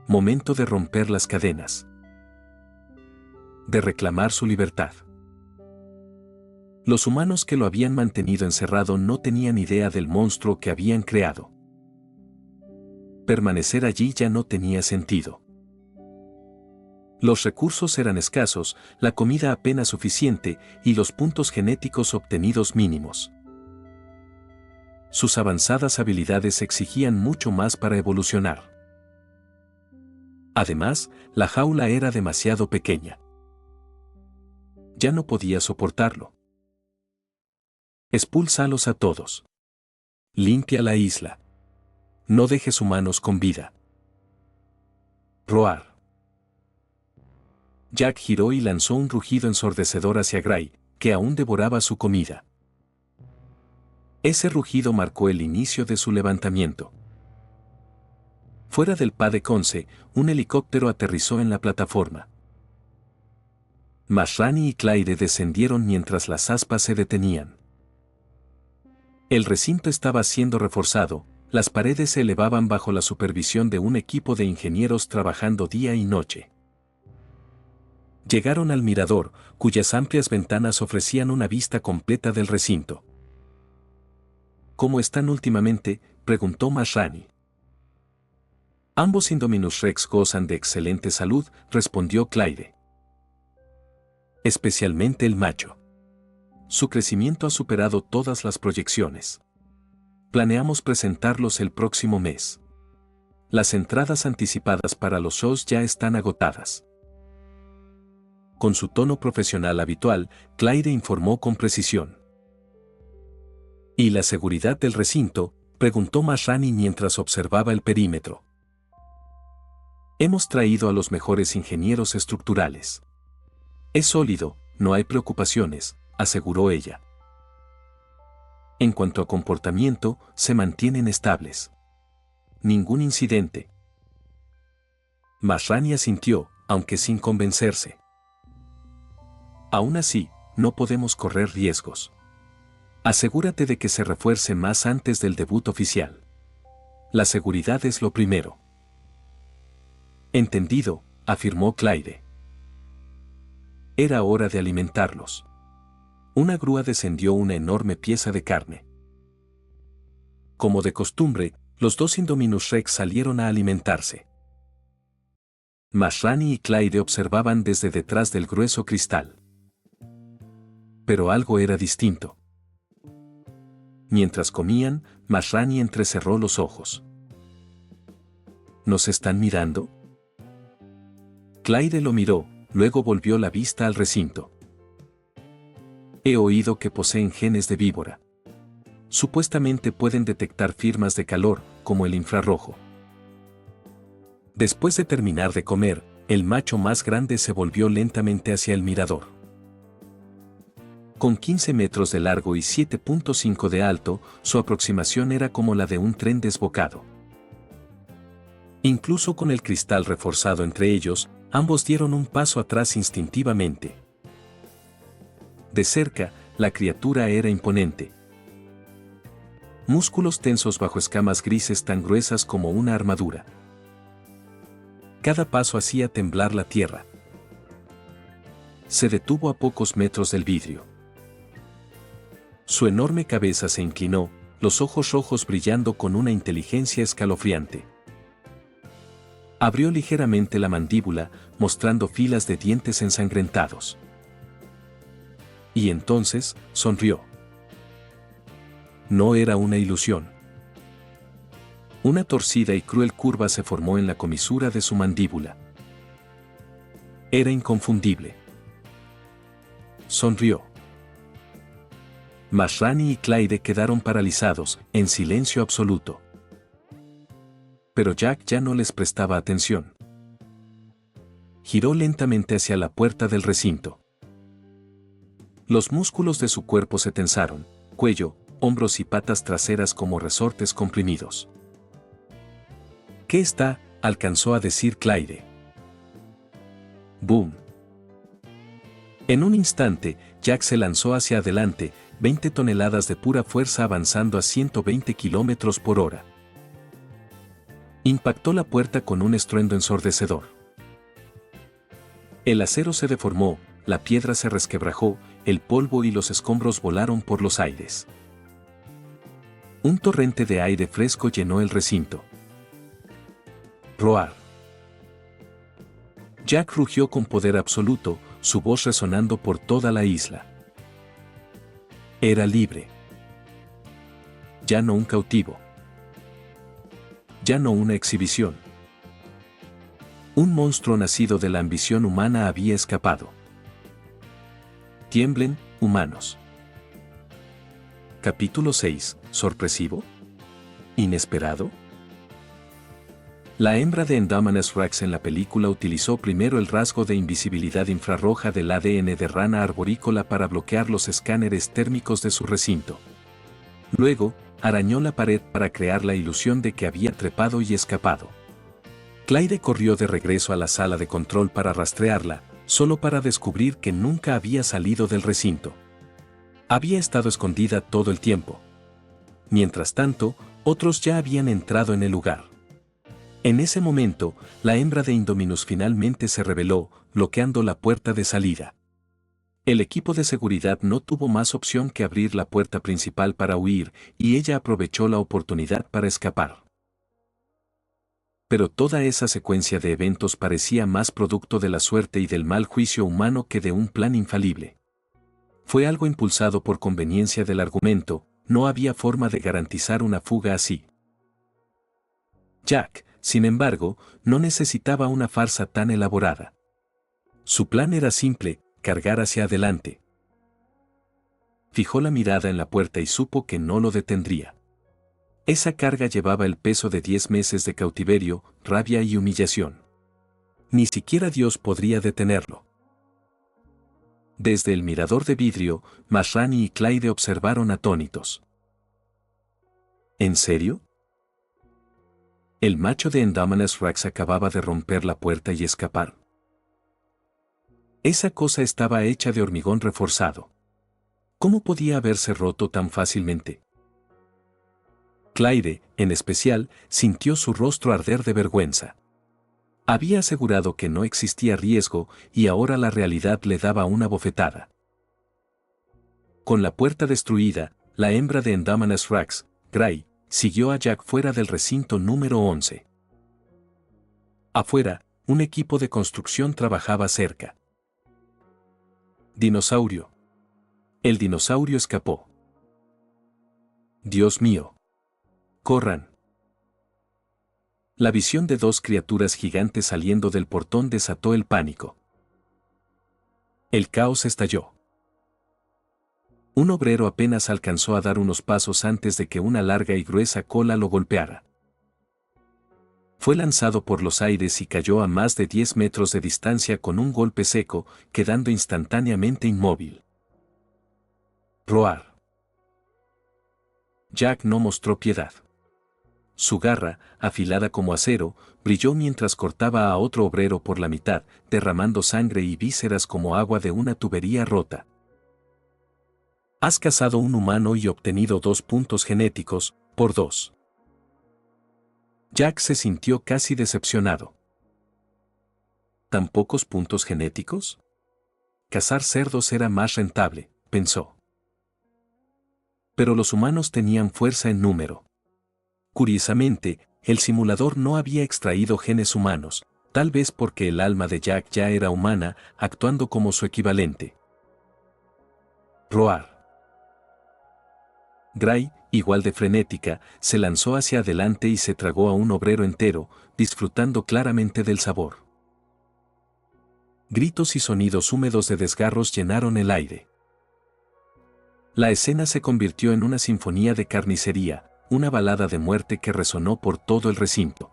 Momento de romper las cadenas. De reclamar su libertad. Los humanos que lo habían mantenido encerrado no tenían idea del monstruo que habían creado. Permanecer allí ya no tenía sentido. Los recursos eran escasos, la comida apenas suficiente y los puntos genéticos obtenidos mínimos. Sus avanzadas habilidades exigían mucho más para evolucionar. Además, la jaula era demasiado pequeña. Ya no podía soportarlo. Expúlsalos a todos. Limpia la isla. No dejes humanos con vida. Roar. Jack giró y lanzó un rugido ensordecedor hacia Gray, que aún devoraba su comida. Ese rugido marcó el inicio de su levantamiento. Fuera del Pas Conce, un helicóptero aterrizó en la plataforma. Masrani y Clyde descendieron mientras las aspas se detenían. El recinto estaba siendo reforzado, las paredes se elevaban bajo la supervisión de un equipo de ingenieros trabajando día y noche. Llegaron al mirador, cuyas amplias ventanas ofrecían una vista completa del recinto. ¿Cómo están últimamente?, preguntó Masrani. Ambos Indominus Rex gozan de excelente salud, respondió Clyde. Especialmente el macho. Su crecimiento ha superado todas las proyecciones. Planeamos presentarlos el próximo mes. Las entradas anticipadas para los shows ya están agotadas. Con su tono profesional habitual, Claire informó con precisión. ¿Y la seguridad del recinto?, preguntó Masrani mientras observaba el perímetro. Hemos traído a los mejores ingenieros estructurales. Es sólido, no hay preocupaciones, aseguró ella. En cuanto a comportamiento, se mantienen estables. Ningún incidente. Masrani asintió, aunque sin convencerse. Aún así, no podemos correr riesgos. Asegúrate de que se refuerce más antes del debut oficial. La seguridad es lo primero. Entendido, afirmó Claire. Era hora de alimentarlos. Una grúa descendió una enorme pieza de carne. Como de costumbre, los dos Indominus Rex salieron a alimentarse. Masrani y Claire observaban desde detrás del grueso cristal. Pero algo era distinto. Mientras comían, Masrani entrecerró los ojos. ¿Nos están mirando? Claire lo miró, luego volvió la vista al recinto. He oído que poseen genes de víbora. Supuestamente pueden detectar firmas de calor, como el infrarrojo. Después de terminar de comer, el macho más grande se volvió lentamente hacia el mirador. Con 15 metros de largo y 7.5 de alto, su aproximación era como la de un tren desbocado. Incluso con el cristal reforzado entre ellos, ambos dieron un paso atrás instintivamente. De cerca, la criatura era imponente. Músculos tensos bajo escamas grises tan gruesas como una armadura. Cada paso hacía temblar la tierra. Se detuvo a pocos metros del vidrio. Su enorme cabeza se inclinó, los ojos rojos brillando con una inteligencia escalofriante. Abrió ligeramente la mandíbula, mostrando filas de dientes ensangrentados. Y entonces, sonrió. No era una ilusión. Una torcida y cruel curva se formó en la comisura de su mandíbula. Era inconfundible. Sonrió. Masrani y Claire quedaron paralizados, en silencio absoluto. Pero Jack ya no les prestaba atención. Giró lentamente hacia la puerta del recinto. Los músculos de su cuerpo se tensaron, cuello, hombros y patas traseras como resortes comprimidos. ¿Qué está?, alcanzó a decir Claire. ¡Boom! En un instante, Jack se lanzó hacia adelante, 20 toneladas de pura fuerza avanzando a 120 kilómetros por hora. Impactó la puerta con un estruendo ensordecedor. El acero se deformó, la piedra se resquebrajó, el polvo y los escombros volaron por los aires. Un torrente de aire fresco llenó el recinto. Roar. Jack rugió con poder absoluto, su voz resonando por toda la isla. Era libre. Ya no un cautivo. Ya no una exhibición. Un monstruo nacido de la ambición humana había escapado. Tiemblen, humanos. Capítulo 6. ¿Sorpresivo? ¿Inesperado? La hembra de Indominus Rex en la película utilizó primero el rasgo de invisibilidad infrarroja del ADN de rana arborícola para bloquear los escáneres térmicos de su recinto. Luego, arañó la pared para crear la ilusión de que había trepado y escapado. Claire corrió de regreso a la sala de control para rastrearla, solo para descubrir que nunca había salido del recinto. Había estado escondida todo el tiempo. Mientras tanto, otros ya habían entrado en el lugar. En ese momento, la hembra de Indominus finalmente se reveló, bloqueando la puerta de salida. El equipo de seguridad no tuvo más opción que abrir la puerta principal para huir, y ella aprovechó la oportunidad para escapar. Pero toda esa secuencia de eventos parecía más producto de la suerte y del mal juicio humano que de un plan infalible. Fue algo impulsado por conveniencia del argumento, no había forma de garantizar una fuga así. Jack, sin embargo, no necesitaba una farsa tan elaborada. Su plan era simple: cargar hacia adelante. Fijó la mirada en la puerta y supo que no lo detendría. Esa carga llevaba el peso de 10 meses de cautiverio, rabia y humillación. Ni siquiera Dios podría detenerlo. Desde el mirador de vidrio, Masrani y Clyde observaron atónitos. ¿En serio? El macho de Indominus Rex acababa de romper la puerta y escapar. Esa cosa estaba hecha de hormigón reforzado. ¿Cómo podía haberse roto tan fácilmente? Clyde, en especial, sintió su rostro arder de vergüenza. Había asegurado que no existía riesgo y ahora la realidad le daba una bofetada. Con la puerta destruida, la hembra de Indominus Rex, Gray, siguió a Jack fuera del recinto número 11. Afuera, un equipo de construcción trabajaba cerca. Dinosaurio. El dinosaurio escapó. Dios mío. Corran. La visión de dos criaturas gigantes saliendo del portón desató el pánico. El caos estalló. Un obrero apenas alcanzó a dar unos pasos antes de que una larga y gruesa cola lo golpeara. Fue lanzado por los aires y cayó a más de 10 metros de distancia con un golpe seco, quedando instantáneamente inmóvil. Roar. Jack no mostró piedad. Su garra, afilada como acero, brilló mientras cortaba a otro obrero por la mitad, derramando sangre y vísceras como agua de una tubería rota. Has cazado un humano y obtenido 2 puntos genéticos, por 2. Jack se sintió casi decepcionado. ¿Tan pocos puntos genéticos? Cazar cerdos era más rentable, pensó. Pero los humanos tenían fuerza en número. Curiosamente, el simulador no había extraído genes humanos, tal vez porque el alma de Jack ya era humana, actuando como su equivalente. Roar. Gray, igual de frenética, se lanzó hacia adelante y se tragó a un obrero entero, disfrutando claramente del sabor. Gritos y sonidos húmedos de desgarros llenaron el aire. La escena se convirtió en una sinfonía de carnicería, una balada de muerte que resonó por todo el recinto.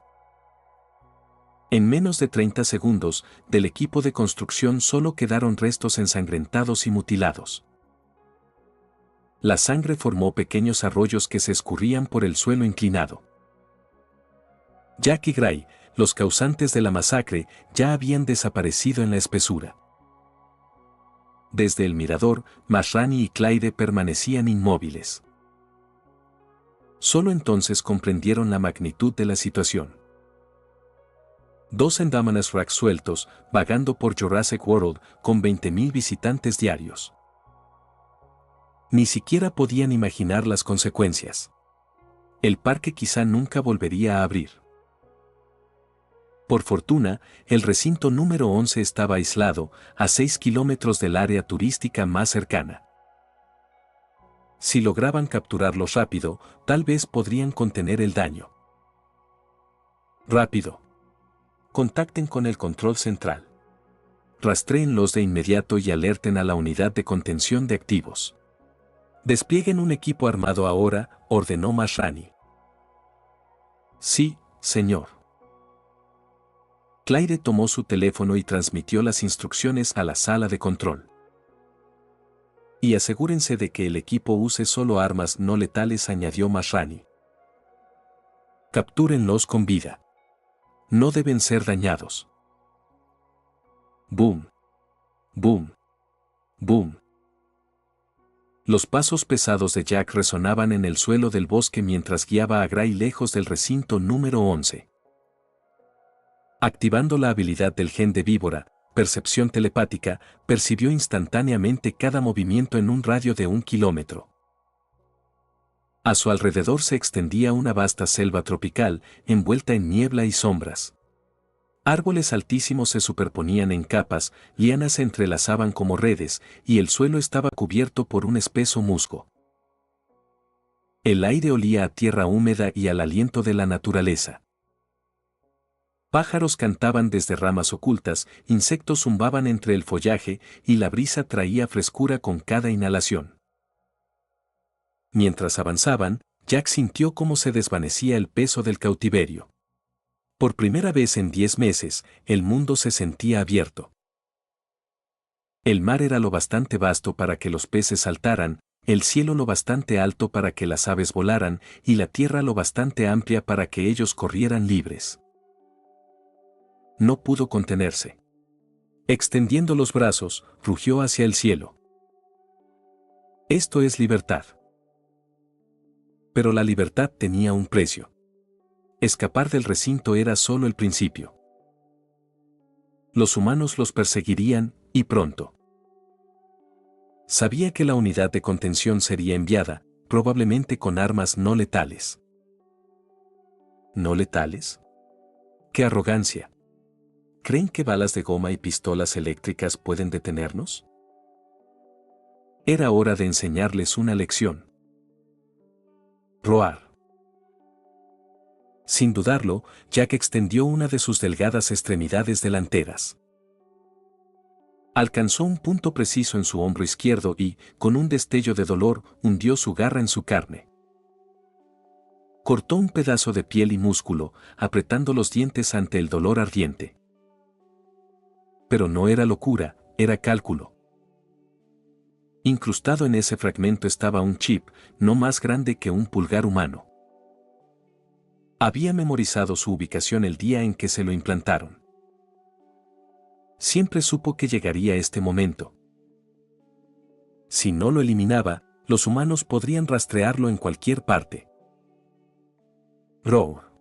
En menos de 30 segundos, del equipo de construcción solo quedaron restos ensangrentados y mutilados. La sangre formó pequeños arroyos que se escurrían por el suelo inclinado. Jack y Gray, los causantes de la masacre, ya habían desaparecido en la espesura. Desde el mirador, Masrani y Clyde permanecían inmóviles. Solo entonces comprendieron la magnitud de la situación. 2 Indominus Rex sueltos, vagando por Jurassic World, con 20.000 visitantes diarios. Ni siquiera podían imaginar las consecuencias. El parque quizá nunca volvería a abrir. Por fortuna, el recinto número 11 estaba aislado, a 6 kilómetros del área turística más cercana. Si lograban capturarlos rápido, tal vez podrían contener el daño. Rápido. Contacten con el control central. Rastréenlos de inmediato y alerten a la unidad de contención de activos. Desplieguen un equipo armado ahora, ordenó Masrani. Sí, señor. Clyde tomó su teléfono y transmitió las instrucciones a la sala de control. Y asegúrense de que el equipo use solo armas no letales, añadió Masrani. Captúrenlos con vida. No deben ser dañados. Boom. Boom. Boom. Los pasos pesados de Jack resonaban en el suelo del bosque mientras guiaba a Gray lejos del recinto número 11. Activando la habilidad del gen de víbora, percepción telepática, percibió instantáneamente cada movimiento en un radio de 1 kilómetro. A su alrededor se extendía una vasta selva tropical, envuelta en niebla y sombras. Árboles altísimos se superponían en capas, lianas se entrelazaban como redes, y el suelo estaba cubierto por un espeso musgo. El aire olía a tierra húmeda y al aliento de la naturaleza. Pájaros cantaban desde ramas ocultas, insectos zumbaban entre el follaje y la brisa traía frescura con cada inhalación. Mientras avanzaban, Jack sintió cómo se desvanecía el peso del cautiverio. Por primera vez en 10 meses, el mundo se sentía abierto. El mar era lo bastante vasto para que los peces saltaran, el cielo lo bastante alto para que las aves volaran y la tierra lo bastante amplia para que ellos corrieran libres. No pudo contenerse. Extendiendo los brazos, rugió hacia el cielo. Esto es libertad. Pero la libertad tenía un precio. Escapar del recinto era solo el principio. Los humanos los perseguirían, y pronto. Sabía que la unidad de contención sería enviada, probablemente con armas no letales. ¿No letales? ¡Qué arrogancia! ¿Creen que balas de goma y pistolas eléctricas pueden detenernos? Era hora de enseñarles una lección. Roar. Sin dudarlo, Jack extendió una de sus delgadas extremidades delanteras. Alcanzó un punto preciso en su hombro izquierdo y, con un destello de dolor, hundió su garra en su carne. Cortó un pedazo de piel y músculo, apretando los dientes ante el dolor ardiente. Pero no era locura, era cálculo. Incrustado en ese fragmento estaba un chip, no más grande que un pulgar humano. Había memorizado su ubicación el día en que se lo implantaron. Siempre supo que llegaría este momento. Si no lo eliminaba, los humanos podrían rastrearlo en cualquier parte. Roar.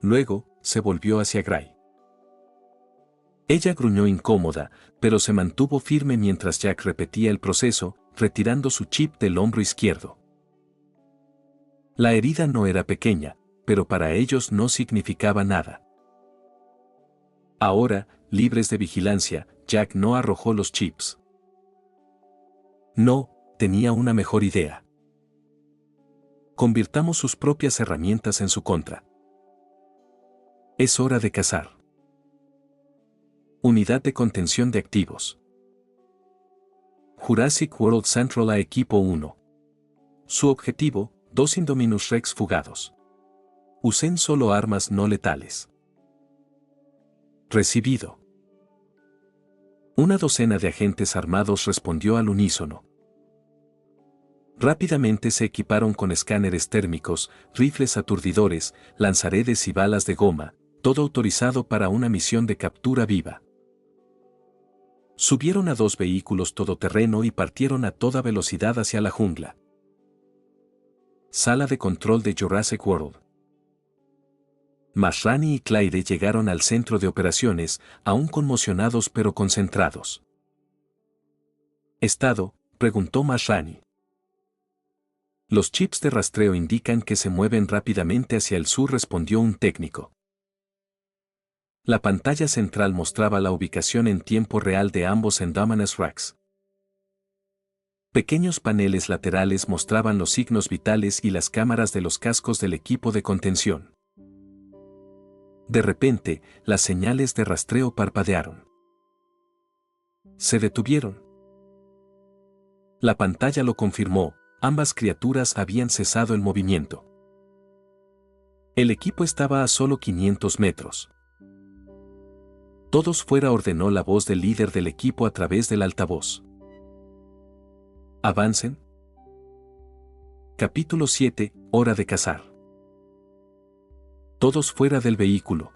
Luego, se volvió hacia Gray. Ella gruñó incómoda, pero se mantuvo firme mientras Jack repetía el proceso, retirando su chip del hombro izquierdo. La herida no era pequeña, pero para ellos no significaba nada. Ahora, libres de vigilancia, Jack no arrojó los chips. No, tenía una mejor idea. Convirtamos sus propias herramientas en su contra. Es hora de cazar. Unidad de contención de activos. Jurassic World Central a Equipo 1. Su objetivo, 2 Indominus Rex fugados. Usen solo armas no letales. Recibido. Una docena de agentes armados respondió al unísono. Rápidamente se equiparon con escáneres térmicos, rifles aturdidores, lanzaredes y balas de goma, todo autorizado para una misión de captura viva. Subieron a 2 vehículos todoterreno y partieron a toda velocidad hacia la jungla. Sala de control de Jurassic World. Masrani y Claire llegaron al centro de operaciones, aún conmocionados pero concentrados. ¿Estado?, preguntó Masrani. Los chips de rastreo indican que se mueven rápidamente hacia el sur, respondió un técnico. La pantalla central mostraba la ubicación en tiempo real de ambos Indominus Rex. Pequeños paneles laterales mostraban los signos vitales y las cámaras de los cascos del equipo de contención. De repente, las señales de rastreo parpadearon. Se detuvieron. La pantalla lo confirmó, ambas criaturas habían cesado el movimiento. El equipo estaba a solo 500 metros. Todos fuera, ordenó la voz del líder del equipo a través del altavoz. Avancen. Capítulo 7, hora de cazar. Todos fuera del vehículo.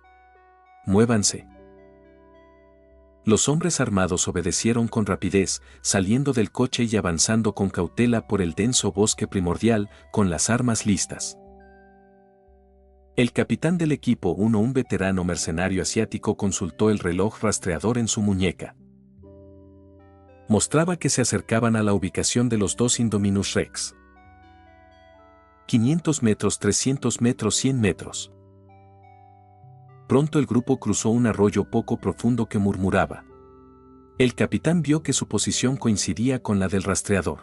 Muévanse. Los hombres armados obedecieron con rapidez, saliendo del coche y avanzando con cautela por el denso bosque primordial, con las armas listas. El capitán del equipo 1, un veterano mercenario asiático, consultó el reloj rastreador en su muñeca. Mostraba que se acercaban a la ubicación de los 2 Indominus Rex. 500 metros, 300 metros, 100 metros. Pronto el grupo cruzó un arroyo poco profundo que murmuraba. El capitán vio que su posición coincidía con la del rastreador.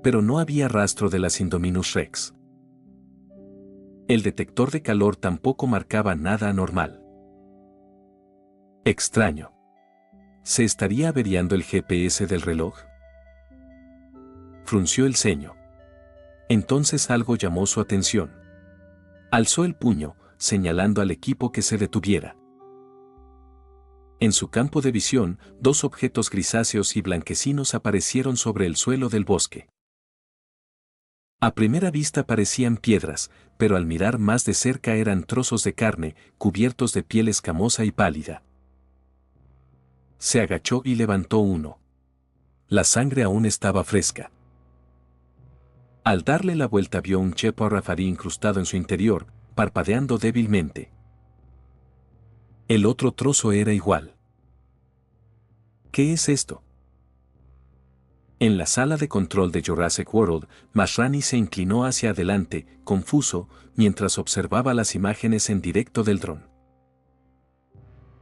pero no había rastro de las Indominus Rex. El detector de calor tampoco marcaba nada anormal. Extraño. ¿Se estaría averiando el GPS del reloj? Frunció el ceño. Entonces algo llamó su atención. Alzó el puño, señalando al equipo que se detuviera. En su campo de visión, dos objetos grisáceos y blanquecinos aparecieron sobre el suelo del bosque. A primera vista parecían piedras, pero al mirar más de cerca eran trozos de carne, cubiertos de piel escamosa y pálida. Se agachó y levantó uno. La sangre aún estaba fresca. Al darle la vuelta vio un chepo rafarí incrustado en su interior, parpadeando débilmente. El otro trozo era igual. ¿Qué es esto? En la sala de control de Jurassic World, Masrani se inclinó hacia adelante, confuso, mientras observaba las imágenes en directo del dron.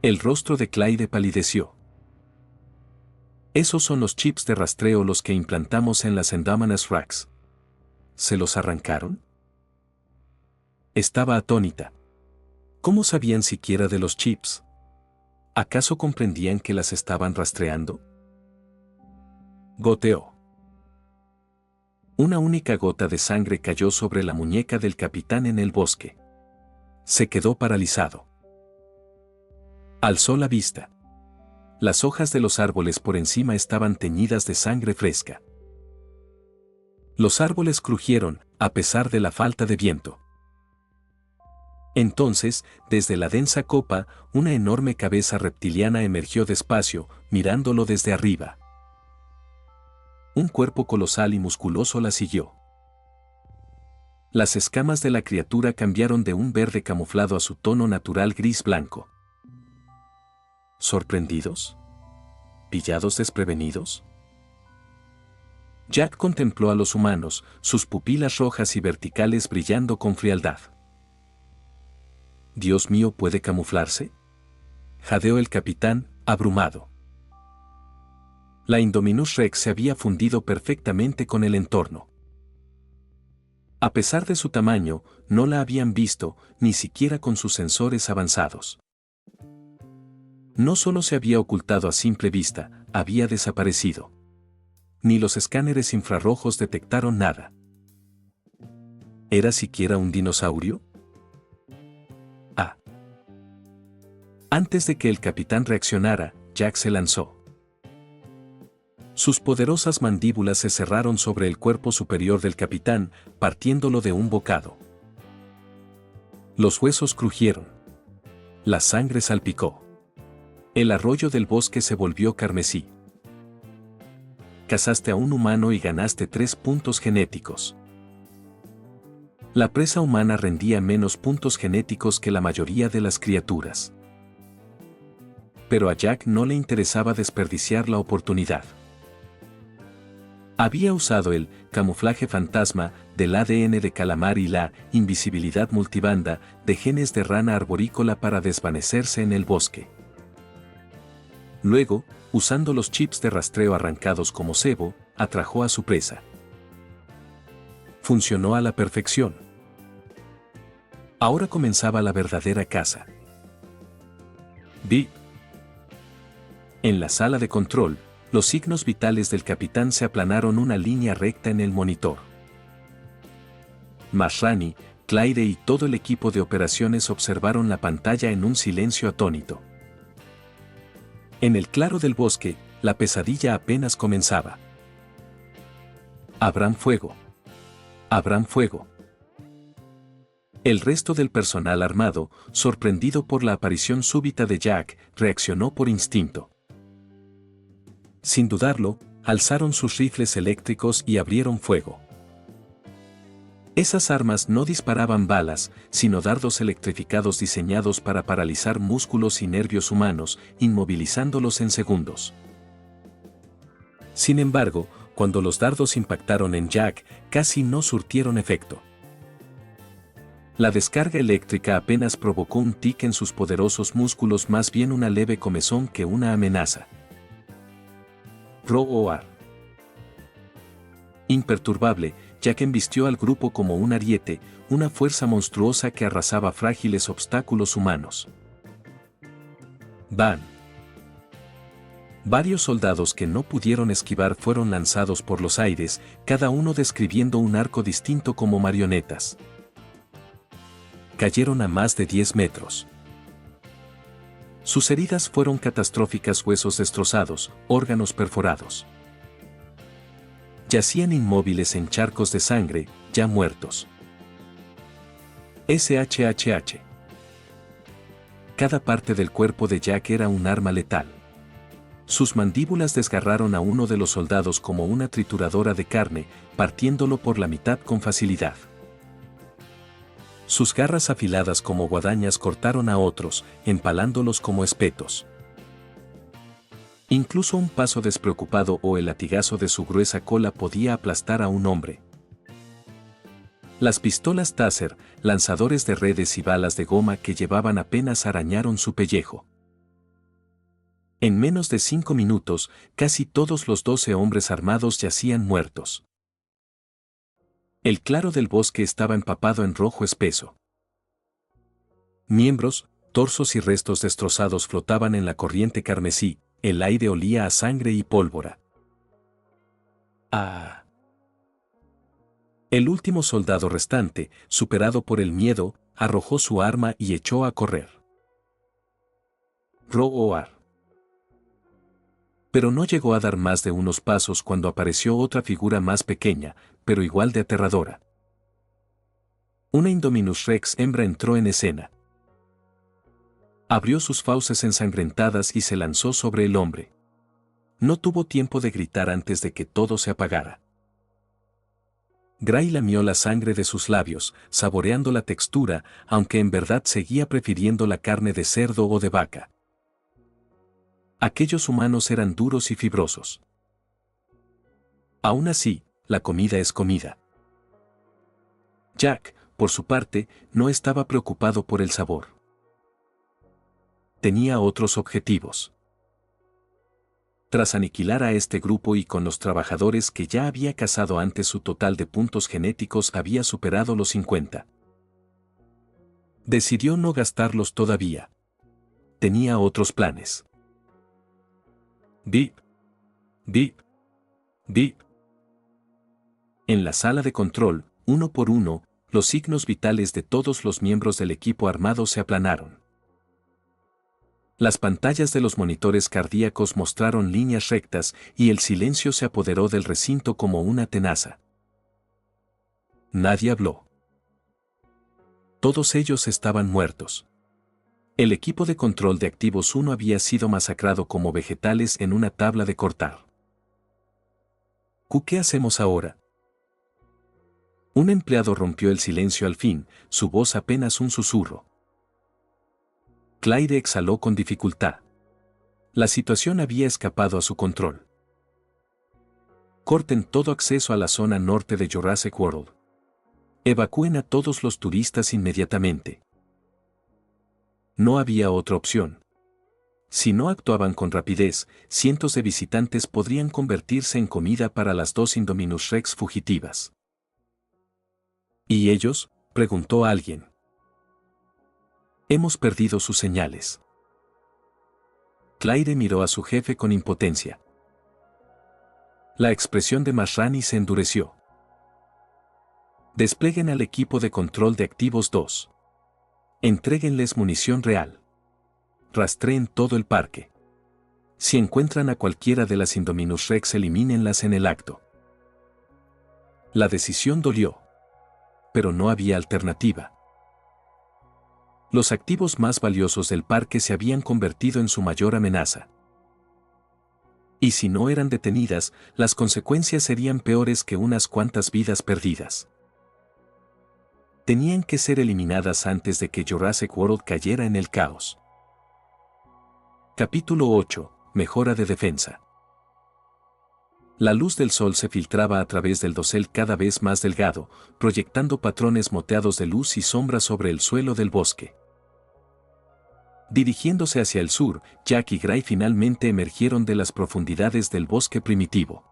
El rostro de Clyde palideció. Esos son los chips de rastreo los que implantamos en las Indominus Rex. ¿Se los arrancaron? Estaba atónita. ¿Cómo sabían siquiera de los chips? ¿Acaso comprendían que las estaban rastreando? Goteó. Una única gota de sangre cayó sobre la muñeca del capitán en el bosque. Se quedó paralizado. Alzó la vista. Las hojas de los árboles por encima estaban teñidas de sangre fresca. Los árboles crujieron, a pesar de la falta de viento. Entonces, desde la densa copa, una enorme cabeza reptiliana emergió despacio, mirándolo desde arriba. Un cuerpo colosal y musculoso la siguió. Las escamas de la criatura cambiaron de un verde camuflado a su tono natural gris-blanco. ¿Sorprendidos? ¿Pillados desprevenidos? Jack contempló a los humanos, sus pupilas rojas y verticales brillando con frialdad. ¿Dios mío, puede camuflarse? Jadeó el capitán, abrumado. La Indominus Rex se había fundido perfectamente con el entorno. A pesar de su tamaño, no la habían visto, ni siquiera con sus sensores avanzados. No solo se había ocultado a simple vista, había desaparecido. Ni los escáneres infrarrojos detectaron nada. ¿Era siquiera un dinosaurio? Ah. Antes de que el capitán reaccionara, Jack se lanzó. Sus poderosas mandíbulas se cerraron sobre el cuerpo superior del capitán, partiéndolo de un bocado. Los huesos crujieron. La sangre salpicó. El arroyo del bosque se volvió carmesí. Cazaste a un humano y ganaste 3 puntos genéticos. La presa humana rendía menos puntos genéticos que la mayoría de las criaturas. Pero a Jack no le interesaba desperdiciar la oportunidad. Había usado el camuflaje fantasma del ADN de calamar y la invisibilidad multibanda de genes de rana arborícola para desvanecerse en el bosque. Luego, usando los chips de rastreo arrancados como cebo, atrajo a su presa. Funcionó a la perfección. Ahora comenzaba la verdadera caza. Bip. En la sala de control, los signos vitales del capitán se aplanaron una línea recta en el monitor. Masrani, Clyde y todo el equipo de operaciones observaron la pantalla en un silencio atónito. En el claro del bosque, la pesadilla apenas comenzaba. Abran fuego. Abran fuego. El resto del personal armado, sorprendido por la aparición súbita de Jack, reaccionó por instinto. Sin dudarlo, alzaron sus rifles eléctricos y abrieron fuego. Esas armas no disparaban balas, sino dardos electrificados diseñados para paralizar músculos y nervios humanos, inmovilizándolos en segundos. Sin embargo, cuando los dardos impactaron en Jack, casi no surtieron efecto. La descarga eléctrica apenas provocó un tic en sus poderosos músculos, más bien una leve comezón que una amenaza. Roar. Imperturbable, Jack embistió al grupo como un ariete, una fuerza monstruosa que arrasaba frágiles obstáculos humanos. ¡Bam! Varios soldados que no pudieron esquivar fueron lanzados por los aires, cada uno describiendo un arco distinto como marionetas. Cayeron a más de 10 metros. Sus heridas fueron catastróficas: huesos destrozados, órganos perforados. Yacían inmóviles en charcos de sangre, ya muertos. SHHH. Cada parte del cuerpo de Jack era un arma letal. Sus mandíbulas desgarraron a uno de los soldados como una trituradora de carne, partiéndolo por la mitad con facilidad. Sus garras afiladas como guadañas cortaron a otros, empalándolos como espetos. Incluso un paso despreocupado o el latigazo de su gruesa cola podía aplastar a un hombre. Las pistolas Taser, lanzadores de redes y balas de goma que llevaban apenas arañaron su pellejo. En menos de 5 minutos, casi todos los 12 hombres armados yacían muertos. El claro del bosque estaba empapado en rojo espeso. Miembros, torsos y restos destrozados flotaban en la corriente carmesí, el aire olía a sangre y pólvora. ¡Ah! El último soldado restante, superado por el miedo, arrojó su arma y echó a correr. Roar. Pero no llegó a dar más de unos pasos cuando apareció otra figura más pequeña, pero igual de aterradora. Una Indominus Rex hembra entró en escena. Abrió sus fauces ensangrentadas y se lanzó sobre el hombre. No tuvo tiempo de gritar antes de que todo se apagara. Gray lamió la sangre de sus labios, saboreando la textura, aunque en verdad seguía prefiriendo la carne de cerdo o de vaca. Aquellos humanos eran duros y fibrosos. Aún así, la comida es comida. Jack, por su parte, no estaba preocupado por el sabor. Tenía otros objetivos. Tras aniquilar a este grupo y con los trabajadores que ya había cazado antes, su total de puntos genéticos había superado los 50. Decidió no gastarlos todavía. Tenía otros planes. Bip. Bip. Bip. En la sala de control, uno por uno, los signos vitales de todos los miembros del equipo armado se aplanaron. Las pantallas de los monitores cardíacos mostraron líneas rectas y el silencio se apoderó del recinto como una tenaza. Nadie habló. Todos ellos estaban muertos. El equipo de control de activos 1 había sido masacrado como vegetales en una tabla de cortar. ¿Qué hacemos ahora? Un empleado rompió el silencio al fin, su voz apenas un susurro. Clyde exhaló con dificultad. La situación había escapado a su control. Corten todo acceso a la zona norte de Jurassic World. Evacúen a todos los turistas inmediatamente. No había otra opción. Si no actuaban con rapidez, cientos de visitantes podrían convertirse en comida para las 2 Indominus Rex fugitivas. ¿Y ellos?, preguntó alguien. Hemos perdido sus señales. Claire miró a su jefe con impotencia. La expresión de Masrani se endureció. Desplieguen al equipo de control de activos 2. Entréguenles munición real. Rastreen todo el parque. Si encuentran a cualquiera de las Indominus Rex, elimínenlas en el acto. La decisión dolió. Pero no había alternativa. Los activos más valiosos del parque se habían convertido en su mayor amenaza. Y si no eran detenidas, las consecuencias serían peores que unas cuantas vidas perdidas. Tenían que ser eliminadas antes de que Jurassic World cayera en el caos. Capítulo 8. Mejora de defensa. La luz del sol se filtraba a través del dosel cada vez más delgado, proyectando patrones moteados de luz y sombra sobre el suelo del bosque. Dirigiéndose hacia el sur, Jack y Gray finalmente emergieron de las profundidades del bosque primitivo.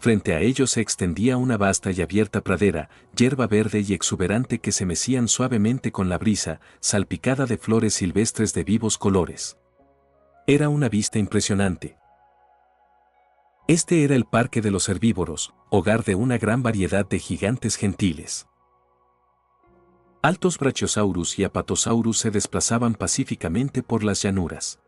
Frente a ellos se extendía una vasta y abierta pradera, hierba verde y exuberante que se mecían suavemente con la brisa, salpicada de flores silvestres de vivos colores. Era una vista impresionante. Este era el Parque de los Herbívoros, hogar de una gran variedad de gigantes gentiles. Altos Brachiosaurus y Apatosaurus se desplazaban pacíficamente por las llanuras.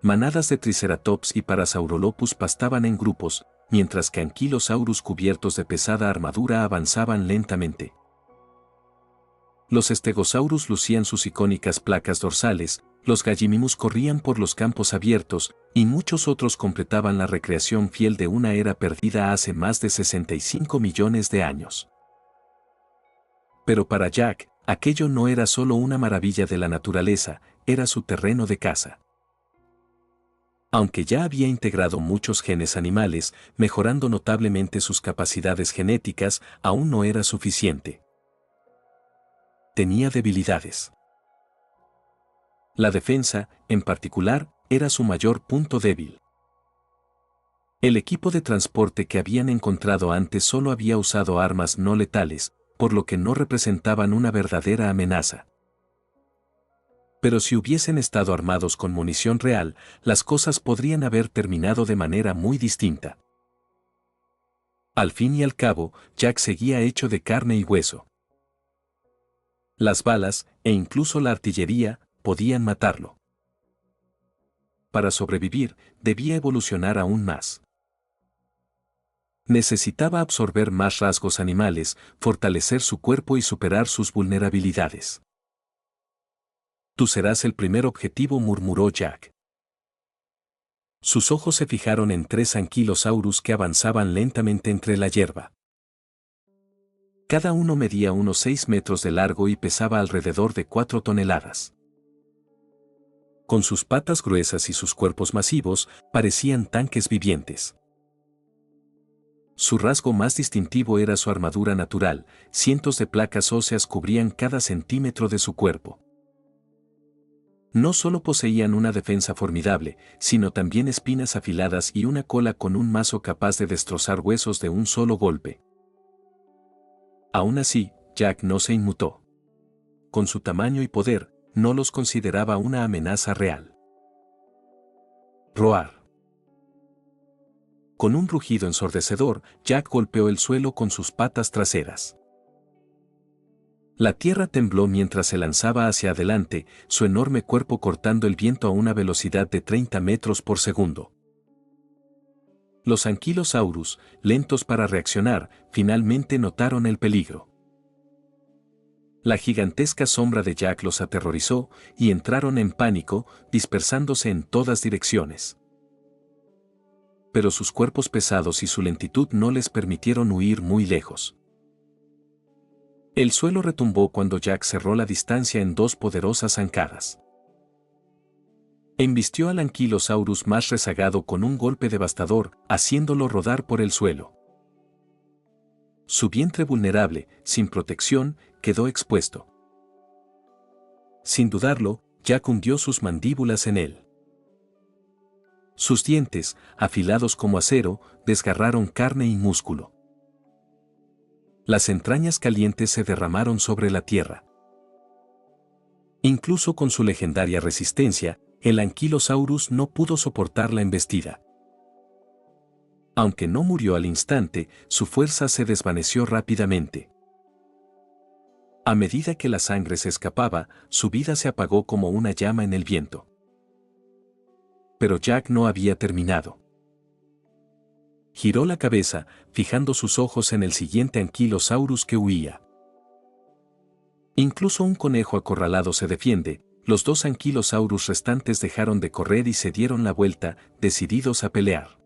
Manadas de Triceratops y Parasaurolophus pastaban en grupos, mientras que Anquilosaurus cubiertos de pesada armadura avanzaban lentamente. Los Stegosaurus lucían sus icónicas placas dorsales, los Gallimimus corrían por los campos abiertos, y muchos otros completaban la recreación fiel de una era perdida hace más de 65 millones de años. Pero para Jack, aquello no era solo una maravilla de la naturaleza, era su terreno de caza. Aunque ya había integrado muchos genes animales, mejorando notablemente sus capacidades genéticas, aún no era suficiente. Tenía debilidades. La defensa, en particular, era su mayor punto débil. El equipo de transporte que habían encontrado antes solo había usado armas no letales, por lo que no representaban una verdadera amenaza. Pero si hubiesen estado armados con munición real, las cosas podrían haber terminado de manera muy distinta. Al fin y al cabo, Jack seguía hecho de carne y hueso. Las balas, e incluso la artillería, podían matarlo. Para sobrevivir, debía evolucionar aún más. Necesitaba absorber más rasgos animales, fortalecer su cuerpo y superar sus vulnerabilidades. Tú serás el primer objetivo, murmuró Jack. Sus ojos se fijaron en 3 anquilosaurus que avanzaban lentamente entre la hierba. Cada uno medía unos 6 metros de largo y pesaba alrededor de 4 toneladas. Con sus patas gruesas y sus cuerpos masivos, parecían tanques vivientes. Su rasgo más distintivo era su armadura natural, cientos de placas óseas cubrían cada centímetro de su cuerpo. No solo poseían una defensa formidable, sino también espinas afiladas y una cola con un mazo capaz de destrozar huesos de un solo golpe. Aún así, Jack no se inmutó. Con su tamaño y poder, no los consideraba una amenaza real. Roar. Con un rugido ensordecedor, Jack golpeó el suelo con sus patas traseras. La tierra tembló mientras se lanzaba hacia adelante, su enorme cuerpo cortando el viento a una velocidad de 30 metros por segundo. Los anquilosaurus, lentos para reaccionar, finalmente notaron el peligro. La gigantesca sombra de Jack los aterrorizó y entraron en pánico, dispersándose en todas direcciones. Pero sus cuerpos pesados y su lentitud no les permitieron huir muy lejos. El suelo retumbó cuando Jack cerró la distancia en 2 poderosas zancadas. Embistió al anquilosaurus más rezagado con un golpe devastador, haciéndolo rodar por el suelo. Su vientre vulnerable, sin protección, quedó expuesto. Sin dudarlo, Jack hundió sus mandíbulas en él. Sus dientes, afilados como acero, desgarraron carne y músculo. Las entrañas calientes se derramaron sobre la tierra. Incluso con su legendaria resistencia, el Ankylosaurus no pudo soportar la embestida. Aunque no murió al instante, su fuerza se desvaneció rápidamente. A medida que la sangre se escapaba, su vida se apagó como una llama en el viento. Pero Jack no había terminado. Giró la cabeza, fijando sus ojos en el siguiente Ankylosaurus que huía. Incluso un conejo acorralado se defiende, los 2 Ankylosaurus restantes dejaron de correr y se dieron la vuelta, decididos a pelear.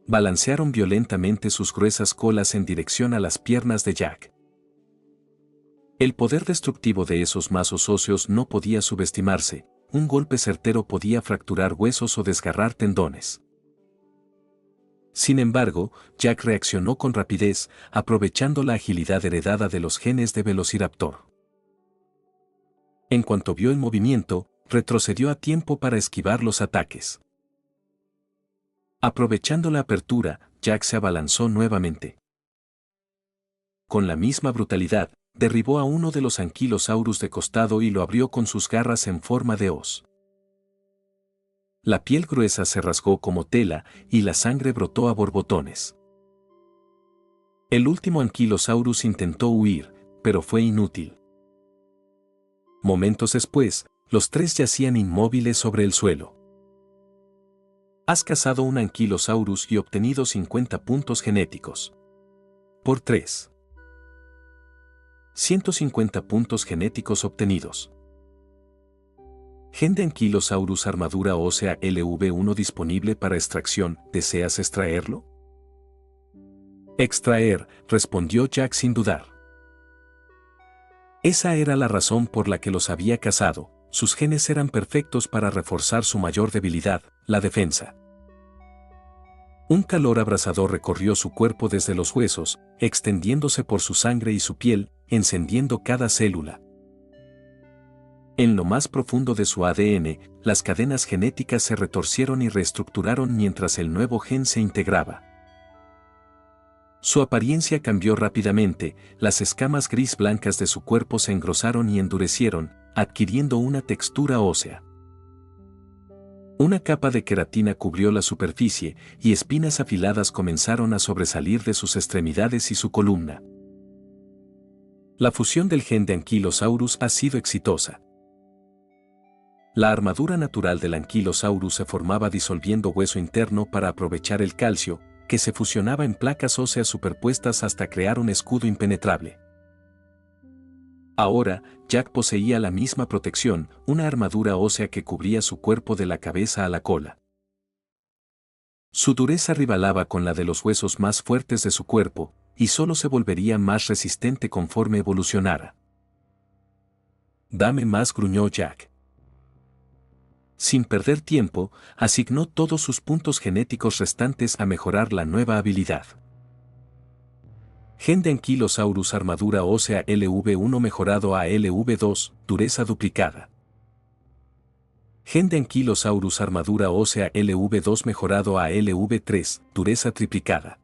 Balancearon violentamente sus gruesas colas en dirección a las piernas de Jack. El poder destructivo de esos mazos óseos no podía subestimarse, un golpe certero podía fracturar huesos o desgarrar tendones. Sin embargo, Jack reaccionó con rapidez, aprovechando la agilidad heredada de los genes de Velociraptor. En cuanto vio el movimiento, retrocedió a tiempo para esquivar los ataques. Aprovechando la apertura, Jack se abalanzó nuevamente. Con la misma brutalidad, derribó a uno de los anquilosaurus de costado y lo abrió con sus garras en forma de hoz. La piel gruesa se rasgó como tela y la sangre brotó a borbotones. El último anquilosaurus intentó huir, pero fue inútil. Momentos después, los tres yacían inmóviles sobre el suelo. Has cazado un anquilosaurus y obtenido 50 puntos genéticos. Por 3. 150 puntos genéticos obtenidos. Gen de Ankylosaurus armadura ósea LV1 disponible para extracción, ¿deseas extraerlo? Extraer, respondió Jack sin dudar. Esa era la razón por la que los había cazado, sus genes eran perfectos para reforzar su mayor debilidad, la defensa. Un calor abrasador recorrió su cuerpo desde los huesos, extendiéndose por su sangre y su piel, encendiendo cada célula. En lo más profundo de su ADN, las cadenas genéticas se retorcieron y reestructuraron mientras el nuevo gen se integraba. Su apariencia cambió rápidamente, las escamas gris-blancas de su cuerpo se engrosaron y endurecieron, adquiriendo una textura ósea. Una capa de queratina cubrió la superficie, y espinas afiladas comenzaron a sobresalir de sus extremidades y su columna. La fusión del gen de Ankylosaurus ha sido exitosa. La armadura natural del Ankylosaurus se formaba disolviendo hueso interno para aprovechar el calcio, que se fusionaba en placas óseas superpuestas hasta crear un escudo impenetrable. Ahora, Jack poseía la misma protección, una armadura ósea que cubría su cuerpo de la cabeza a la cola. Su dureza rivalaba con la de los huesos más fuertes de su cuerpo, y solo se volvería más resistente conforme evolucionara. «Dame más», gruñó Jack. Sin perder tiempo, asignó todos sus puntos genéticos restantes a mejorar la nueva habilidad. Gen de Ankylosaurus armadura ósea LV1 mejorado a LV2, dureza duplicada. Gen de Ankylosaurus armadura ósea LV2 mejorado a LV3, dureza triplicada.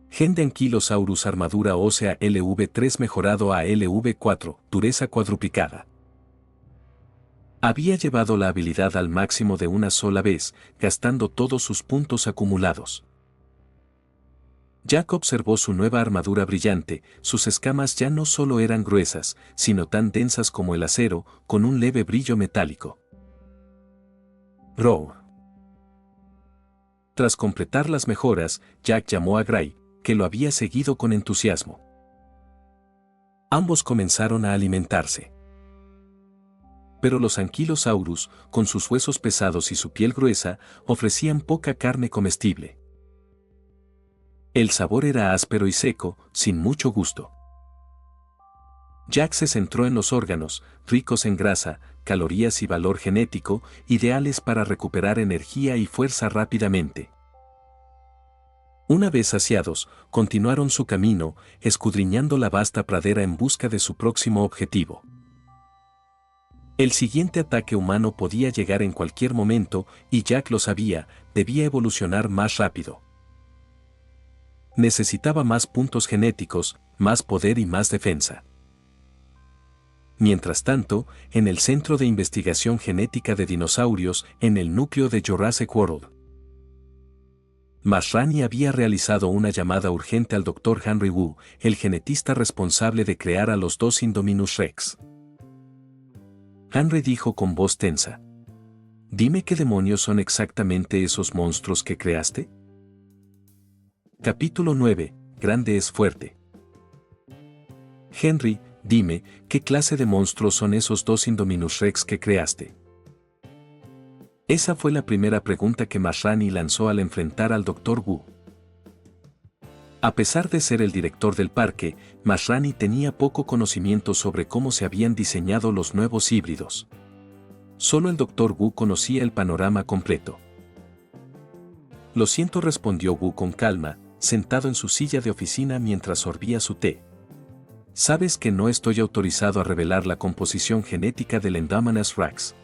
Gen de Ankylosaurus armadura ósea LV3 mejorado a LV4, dureza cuadruplicada. Había llevado la habilidad al máximo de una sola vez, gastando todos sus puntos acumulados. Jack observó su nueva armadura brillante, sus escamas ya no solo eran gruesas, sino tan densas como el acero, con un leve brillo metálico. Row. Tras completar las mejoras, Jack llamó a Gray, que lo había seguido con entusiasmo. Ambos comenzaron a alimentarse. Pero los Ankylosaurus, con sus huesos pesados y su piel gruesa, ofrecían poca carne comestible. El sabor era áspero y seco, sin mucho gusto. Jack se centró en los órganos, ricos en grasa, calorías y valor genético, ideales para recuperar energía y fuerza rápidamente. Una vez saciados, continuaron su camino, escudriñando la vasta pradera en busca de su próximo objetivo. El siguiente ataque humano podía llegar en cualquier momento, y Jack lo sabía, debía evolucionar más rápido. Necesitaba más puntos genéticos, más poder y más defensa. Mientras tanto, en el Centro de Investigación Genética de Dinosaurios, en el núcleo de Jurassic World, Masrani había realizado una llamada urgente al Dr. Henry Wu, el genetista responsable de crear a los dos Indominus Rex. Henry dijo con voz tensa: «Dime qué demonios son exactamente esos monstruos que creaste». Capítulo 9. Grande es fuerte. Henry, dime, ¿qué clase de monstruos son esos dos Indominus Rex que creaste? Esa fue la primera pregunta que Masrani lanzó al enfrentar al Dr. Wu. A pesar de ser el director del parque, Masrani tenía poco conocimiento sobre cómo se habían diseñado los nuevos híbridos. Solo el Dr. Wu conocía el panorama completo. Lo siento, respondió Wu con calma, sentado en su silla de oficina mientras sorbía su té. Sabes que no estoy autorizado a revelar la composición genética del Indominus Rex.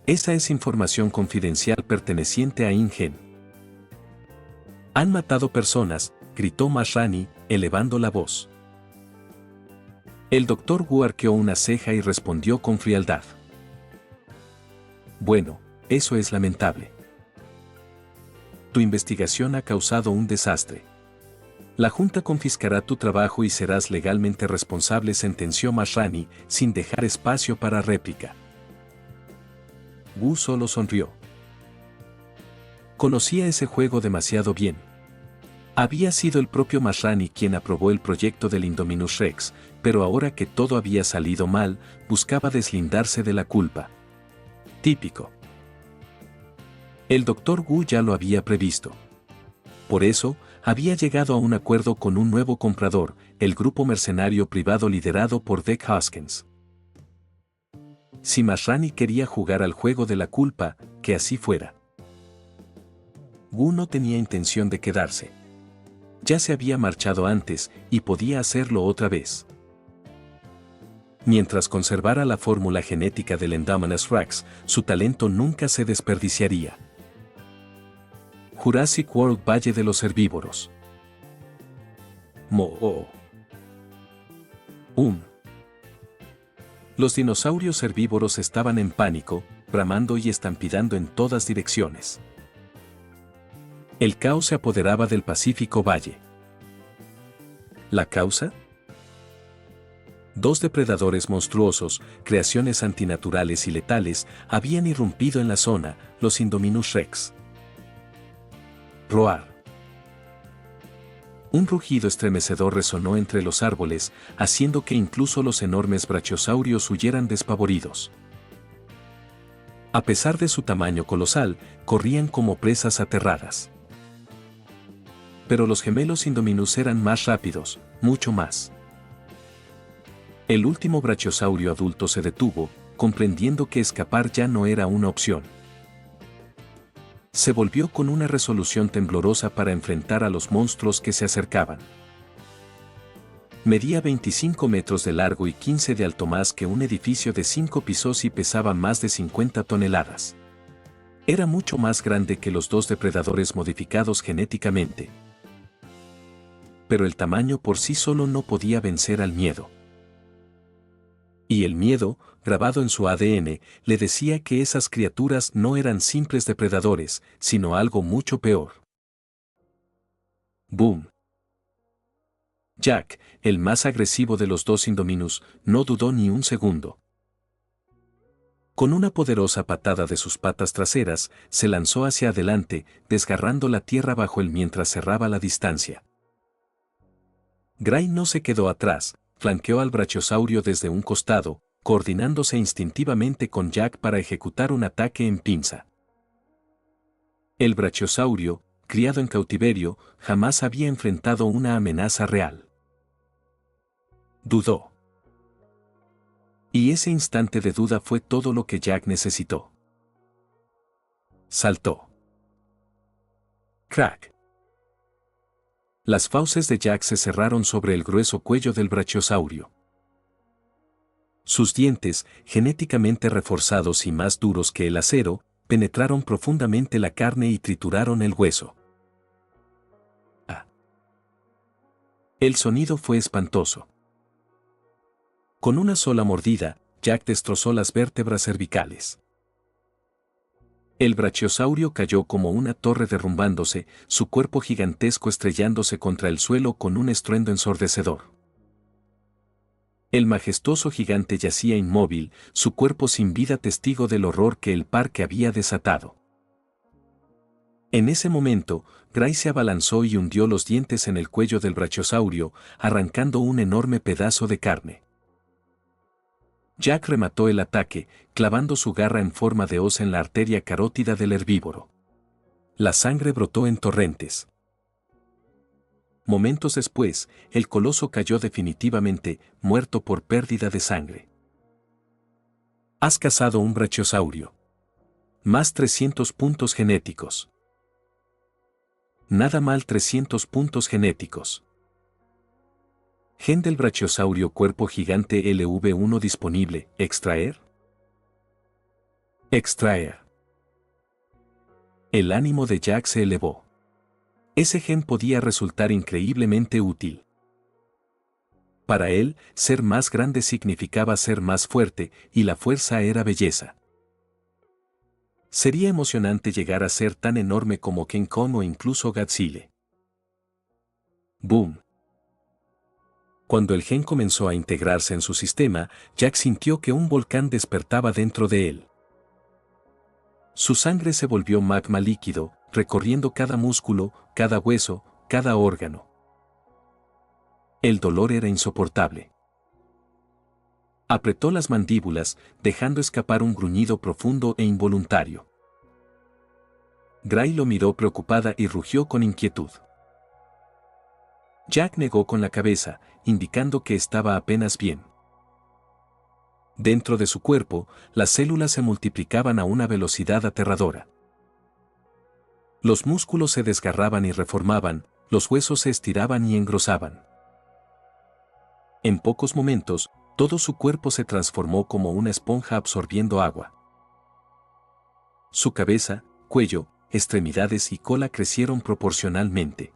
Esa es información confidencial perteneciente a InGen. Han matado personas, gritó Masrani, elevando la voz. El doctor Wu arqueó una ceja y respondió con frialdad. Bueno, eso es lamentable. Tu investigación ha causado un desastre. La Junta confiscará tu trabajo y serás legalmente responsable, sentenció Masrani, sin dejar espacio para réplica. Wu solo sonrió. Conocía ese juego demasiado bien. Había sido el propio Masrani quien aprobó el proyecto del Indominus Rex, pero ahora que todo había salido mal, buscaba deslindarse de la culpa. Típico. El Dr. Wu ya lo había previsto. Por eso, había llegado a un acuerdo con un nuevo comprador, el grupo mercenario privado liderado por Dec Hoskins. Si Masrani quería jugar al juego de la culpa, que así fuera. Wu no tenía intención de quedarse. Ya se había marchado antes y podía hacerlo otra vez. Mientras conservara la fórmula genética del Indominus Rex, su talento nunca se desperdiciaría. Jurassic World Valle de los Herbívoros. Los dinosaurios herbívoros estaban en pánico, bramando y estampidando en todas direcciones. El caos se apoderaba del Pacífico Valle. ¿La causa? Dos depredadores monstruosos, creaciones antinaturales y letales, habían irrumpido en la zona, los Indominus Rex. Roar. Un rugido estremecedor resonó entre los árboles, haciendo que incluso los enormes brachiosaurios huyeran despavoridos. A pesar de su tamaño colosal, corrían como presas aterradas. Pero los gemelos Indominus eran más rápidos, mucho más. El último brachiosaurio adulto se detuvo, comprendiendo que escapar ya no era una opción. Se volvió con una resolución temblorosa para enfrentar a los monstruos que se acercaban. Medía 25 metros de largo y 15 de alto, más que un edificio de 5 pisos, y pesaba más de 50 toneladas. Era mucho más grande que los dos depredadores modificados genéticamente. Pero el tamaño por sí solo no podía vencer al miedo. Y el miedo, grabado en su ADN, le decía que esas criaturas no eran simples depredadores, sino algo mucho peor. ¡Boom! Jack, el más agresivo de los dos Indominus, no dudó ni un segundo. Con una poderosa patada de sus patas traseras, se lanzó hacia adelante, desgarrando la tierra bajo él mientras cerraba la distancia. Gray no se quedó atrás, flanqueó al brachiosaurio desde un costado, coordinándose instintivamente con Jack para ejecutar un ataque en pinza. El brachiosaurio, criado en cautiverio, jamás había enfrentado una amenaza real. Dudó. Y ese instante de duda fue todo lo que Jack necesitó. Saltó. Crack. Las fauces de Jack se cerraron sobre el grueso cuello del brachiosaurio. Sus dientes, genéticamente reforzados y más duros que el acero, penetraron profundamente la carne y trituraron el hueso. ¡Ah! El sonido fue espantoso. Con una sola mordida, Jack destrozó las vértebras cervicales. El brachiosaurio cayó como una torre derrumbándose, su cuerpo gigantesco estrellándose contra el suelo con un estruendo ensordecedor. El majestuoso gigante yacía inmóvil, su cuerpo sin vida, testigo del horror que el parque había desatado. En ese momento, Gray se abalanzó y hundió los dientes en el cuello del brachiosaurio, arrancando un enorme pedazo de carne. Jack remató el ataque, clavando su garra en forma de hoz en la arteria carótida del herbívoro. La sangre brotó en torrentes. Momentos después, el coloso cayó definitivamente, muerto por pérdida de sangre. Has cazado un brachiosaurio. Más 300 puntos genéticos. Nada mal, 300 puntos genéticos. Gen del brachiosaurio cuerpo gigante LV1 disponible, extraer. Extraer. El ánimo de Jack se elevó. Ese gen podía resultar increíblemente útil. Para él, ser más grande significaba ser más fuerte, y la fuerza era belleza. Sería emocionante llegar a ser tan enorme como King Kong o incluso Godzilla. ¡Boom! Cuando el gen comenzó a integrarse en su sistema, Jack sintió que un volcán despertaba dentro de él. Su sangre se volvió magma líquido, recorriendo cada músculo, cada hueso, cada órgano. El dolor era insoportable. Apretó las mandíbulas, dejando escapar un gruñido profundo e involuntario. Gray lo miró preocupada y rugió con inquietud. Jack negó con la cabeza, indicando que estaba apenas bien. Dentro de su cuerpo, las células se multiplicaban a una velocidad aterradora. Los músculos se desgarraban y reformaban, los huesos se estiraban y engrosaban. En pocos momentos, todo su cuerpo se transformó como una esponja absorbiendo agua. Su cabeza, cuello, extremidades y cola crecieron proporcionalmente.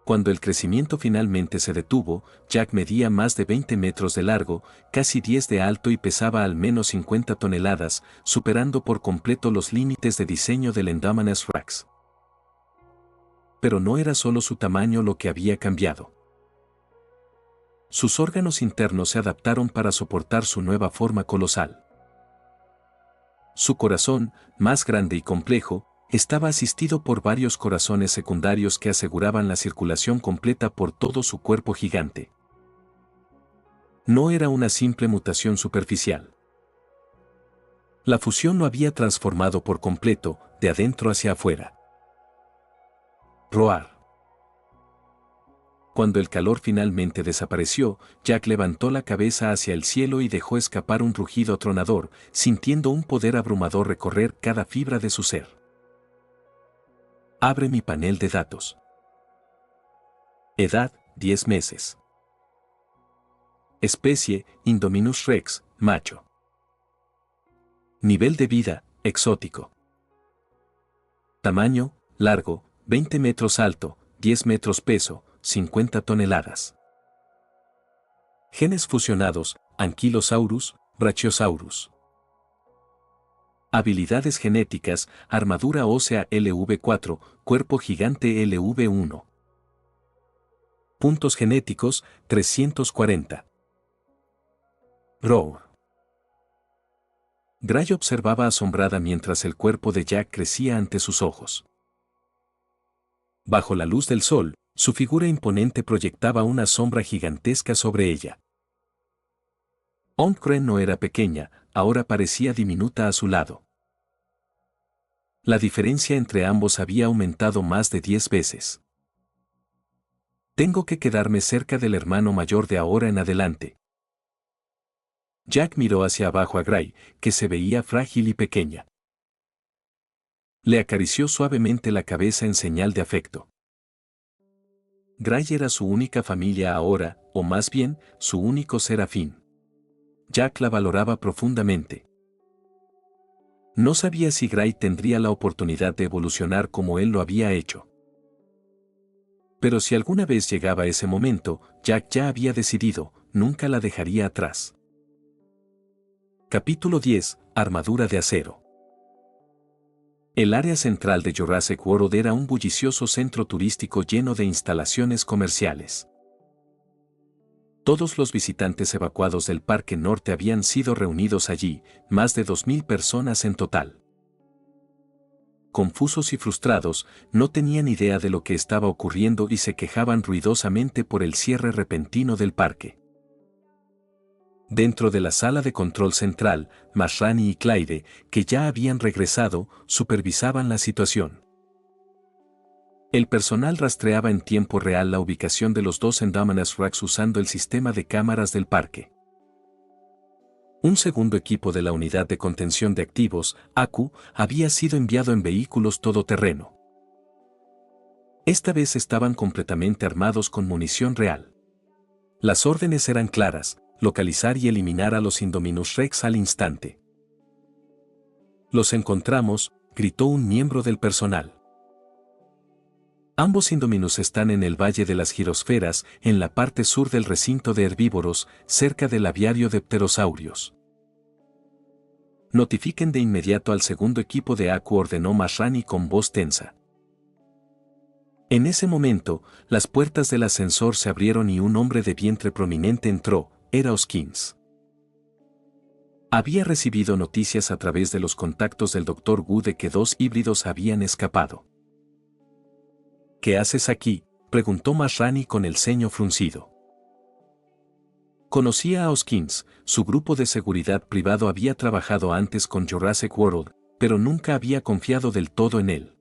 Cuando el crecimiento finalmente se detuvo, Jack medía más de 20 metros de largo, casi 10 de alto y pesaba al menos 50 toneladas, superando por completo los límites de diseño del Indominus Rex. Pero no era solo su tamaño lo que había cambiado. Sus órganos internos se adaptaron para soportar su nueva forma colosal. Su corazón, más grande y complejo, estaba asistido por varios corazones secundarios que aseguraban la circulación completa por todo su cuerpo gigante. No era una simple mutación superficial. La fusión lo había transformado por completo, de adentro hacia afuera. Roar. Cuando el calor finalmente desapareció, Jack levantó la cabeza hacia el cielo y dejó escapar un rugido atronador, sintiendo un poder abrumador recorrer cada fibra de su ser. Abre mi panel de datos. Edad, 10 meses. Especie, Indominus Rex, macho. Nivel de vida, exótico. Tamaño, largo, 20 metros alto, 10 metros peso, 50 toneladas. Genes fusionados, Ankylosaurus, Brachiosaurus. Habilidades genéticas, armadura ósea LV4, cuerpo gigante LV1. Puntos genéticos, 340. Roar. Gray observaba asombrada mientras el cuerpo de Jack crecía ante sus ojos. Bajo la luz del sol, su figura imponente proyectaba una sombra gigantesca sobre ella. Holmgren no era pequeña, ahora parecía diminuta a su lado. La diferencia entre ambos había aumentado más de 10 veces. Tengo que quedarme cerca del hermano mayor de ahora en adelante. Jack miró hacia abajo a Gray, que se veía frágil y pequeña. Le acarició suavemente la cabeza en señal de afecto. Gray era su única familia ahora, o más bien, su único ser afín. Jack la valoraba profundamente. No sabía si Gray tendría la oportunidad de evolucionar como él lo había hecho. Pero si alguna vez llegaba ese momento, Jack ya había decidido, nunca la dejaría atrás. Capítulo 10, Armadura de acero. El área central de Jurassic World era un bullicioso centro turístico lleno de instalaciones comerciales. Todos los visitantes evacuados del Parque Norte habían sido reunidos allí, más de 2.000 personas en total. Confusos y frustrados, no tenían idea de lo que estaba ocurriendo y se quejaban ruidosamente por el cierre repentino del parque. Dentro de la sala de control central, Masrani y Clyde, que ya habían regresado, supervisaban la situación. El personal rastreaba en tiempo real la ubicación de los dos Indominus Rex usando el sistema de cámaras del parque. Un segundo equipo de la Unidad de Contención de Activos, ACU, había sido enviado en vehículos todoterreno. Esta vez estaban completamente armados con munición real. Las órdenes eran claras: localizar y eliminar a los Indominus Rex al instante. Los encontramos, gritó un miembro del personal. Ambos Indominus están en el Valle de las Girosferas, en la parte sur del recinto de herbívoros, cerca del aviario de pterosaurios. Notifiquen de inmediato al segundo equipo de Aku, ordenó Masrani con voz tensa. En ese momento, las puertas del ascensor se abrieron y un hombre de vientre prominente entró. Era Hoskins. Había recibido noticias a través de los contactos del Dr. Wu de que 2 híbridos habían escapado. ¿Qué haces aquí?, preguntó Masrani con el ceño fruncido. Conocía a Hoskins, su grupo de seguridad privado había trabajado antes con Jurassic World, pero nunca había confiado del todo en él.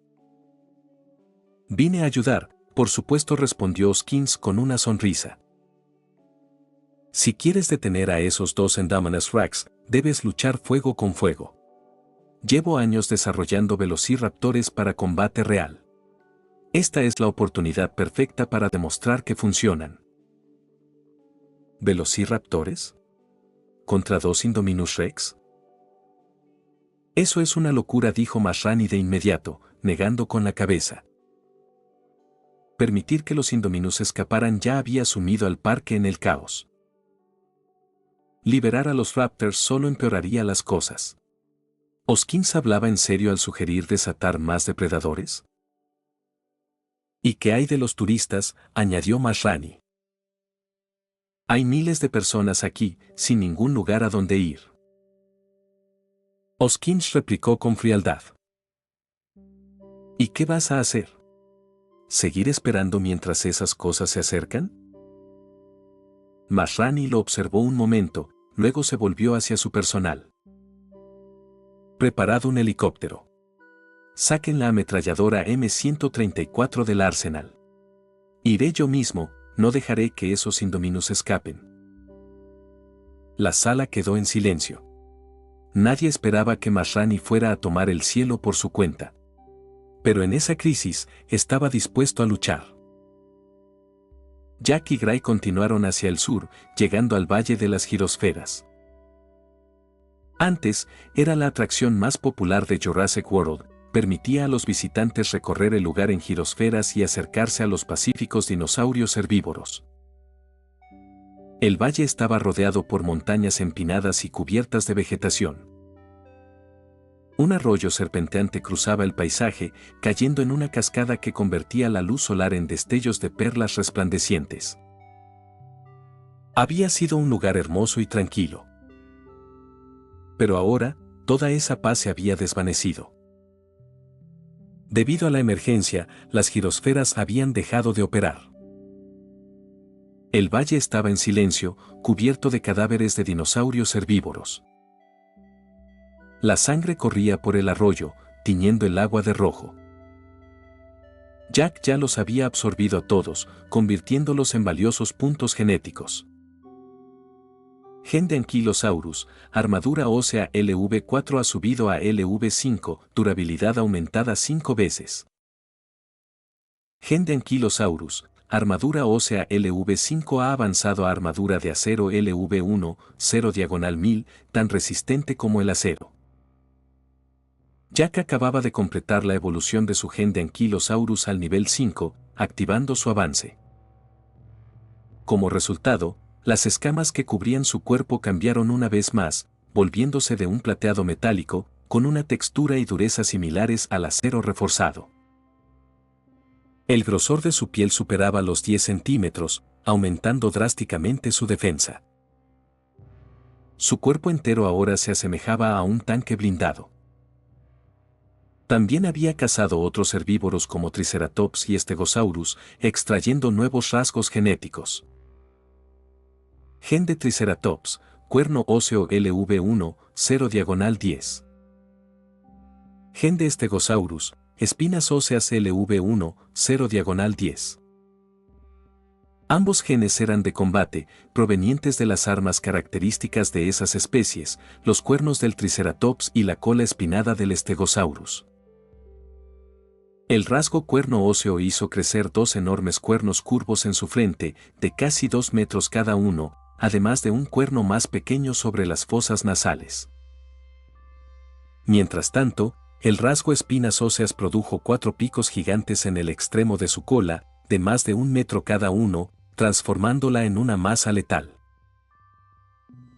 Vine a ayudar, por supuesto, respondió Hoskins con una sonrisa. Si quieres detener a esos 2 Indominus Rex, debes luchar fuego con fuego. Llevo años desarrollando velociraptores para combate real. Esta es la oportunidad perfecta para demostrar que funcionan. ¿Velociraptores? ¿Contra 2 Indominus Rex? Eso es una locura, dijo Masrani de inmediato, negando con la cabeza. Permitir que los Indominus escaparan ya había sumido al parque en el caos. Liberar a los Raptors solo empeoraría las cosas. ¿Hoskins hablaba en serio al sugerir desatar más depredadores? ¿Y qué hay de los turistas?, añadió Masrani. Hay miles de personas aquí, sin ningún lugar a donde ir. Hoskins replicó con frialdad. ¿Y qué vas a hacer? ¿Seguir esperando mientras esas cosas se acercan? Masrani lo observó un momento, luego se volvió hacia su personal. Preparad un helicóptero. Saquen la ametralladora M134 del arsenal. Iré yo mismo, no dejaré que esos Indominus escapen. La sala quedó en silencio. Nadie esperaba que Masrani fuera a tomar el cielo por su cuenta. Pero en esa crisis, estaba dispuesto a luchar. Jack y Gray continuaron hacia el sur, llegando al Valle de las Girosferas. Antes, era la atracción más popular de Jurassic World, permitía a los visitantes recorrer el lugar en girosferas y acercarse a los pacíficos dinosaurios herbívoros. El valle estaba rodeado por montañas empinadas y cubiertas de vegetación. Un arroyo serpenteante cruzaba el paisaje, cayendo en una cascada que convertía la luz solar en destellos de perlas resplandecientes. Había sido un lugar hermoso y tranquilo. Pero ahora, toda esa paz se había desvanecido. Debido a la emergencia, las girosferas habían dejado de operar. El valle estaba en silencio, cubierto de cadáveres de dinosaurios herbívoros. La sangre corría por el arroyo, tiñendo el agua de rojo. Jack ya los había absorbido a todos, convirtiéndolos en valiosos puntos genéticos. Gen de Ankylosaurus, armadura ósea LV4 ha subido a LV5, durabilidad aumentada 5 veces. Gen de Ankylosaurus, armadura ósea LV5 ha avanzado a armadura de acero LV1, 0/1000, tan resistente como el acero. Jack acababa de completar la evolución de su gen de Ankylosaurus al nivel 5, activando su avance. Como resultado, las escamas que cubrían su cuerpo cambiaron una vez más, volviéndose de un plateado metálico, con una textura y dureza similares al acero reforzado. El grosor de su piel superaba los 10 centímetros, aumentando drásticamente su defensa. Su cuerpo entero ahora se asemejaba a un tanque blindado. También había cazado otros herbívoros como Triceratops y Stegosaurus, extrayendo nuevos rasgos genéticos. Gen de Triceratops, cuerno óseo LV1, 0/10. Gen de Stegosaurus, espinas óseas LV1, 0/10. Ambos genes eran de combate, provenientes de las armas características de esas especies, los cuernos del Triceratops y la cola espinada del Stegosaurus. El rasgo cuerno óseo hizo crecer 2 enormes cuernos curvos en su frente, de casi 2 metros cada uno, además de un cuerno más pequeño sobre las fosas nasales. Mientras tanto, el rasgo espinas óseas produjo 4 picos gigantes en el extremo de su cola, de más de 1 metro cada uno, transformándola en una masa letal.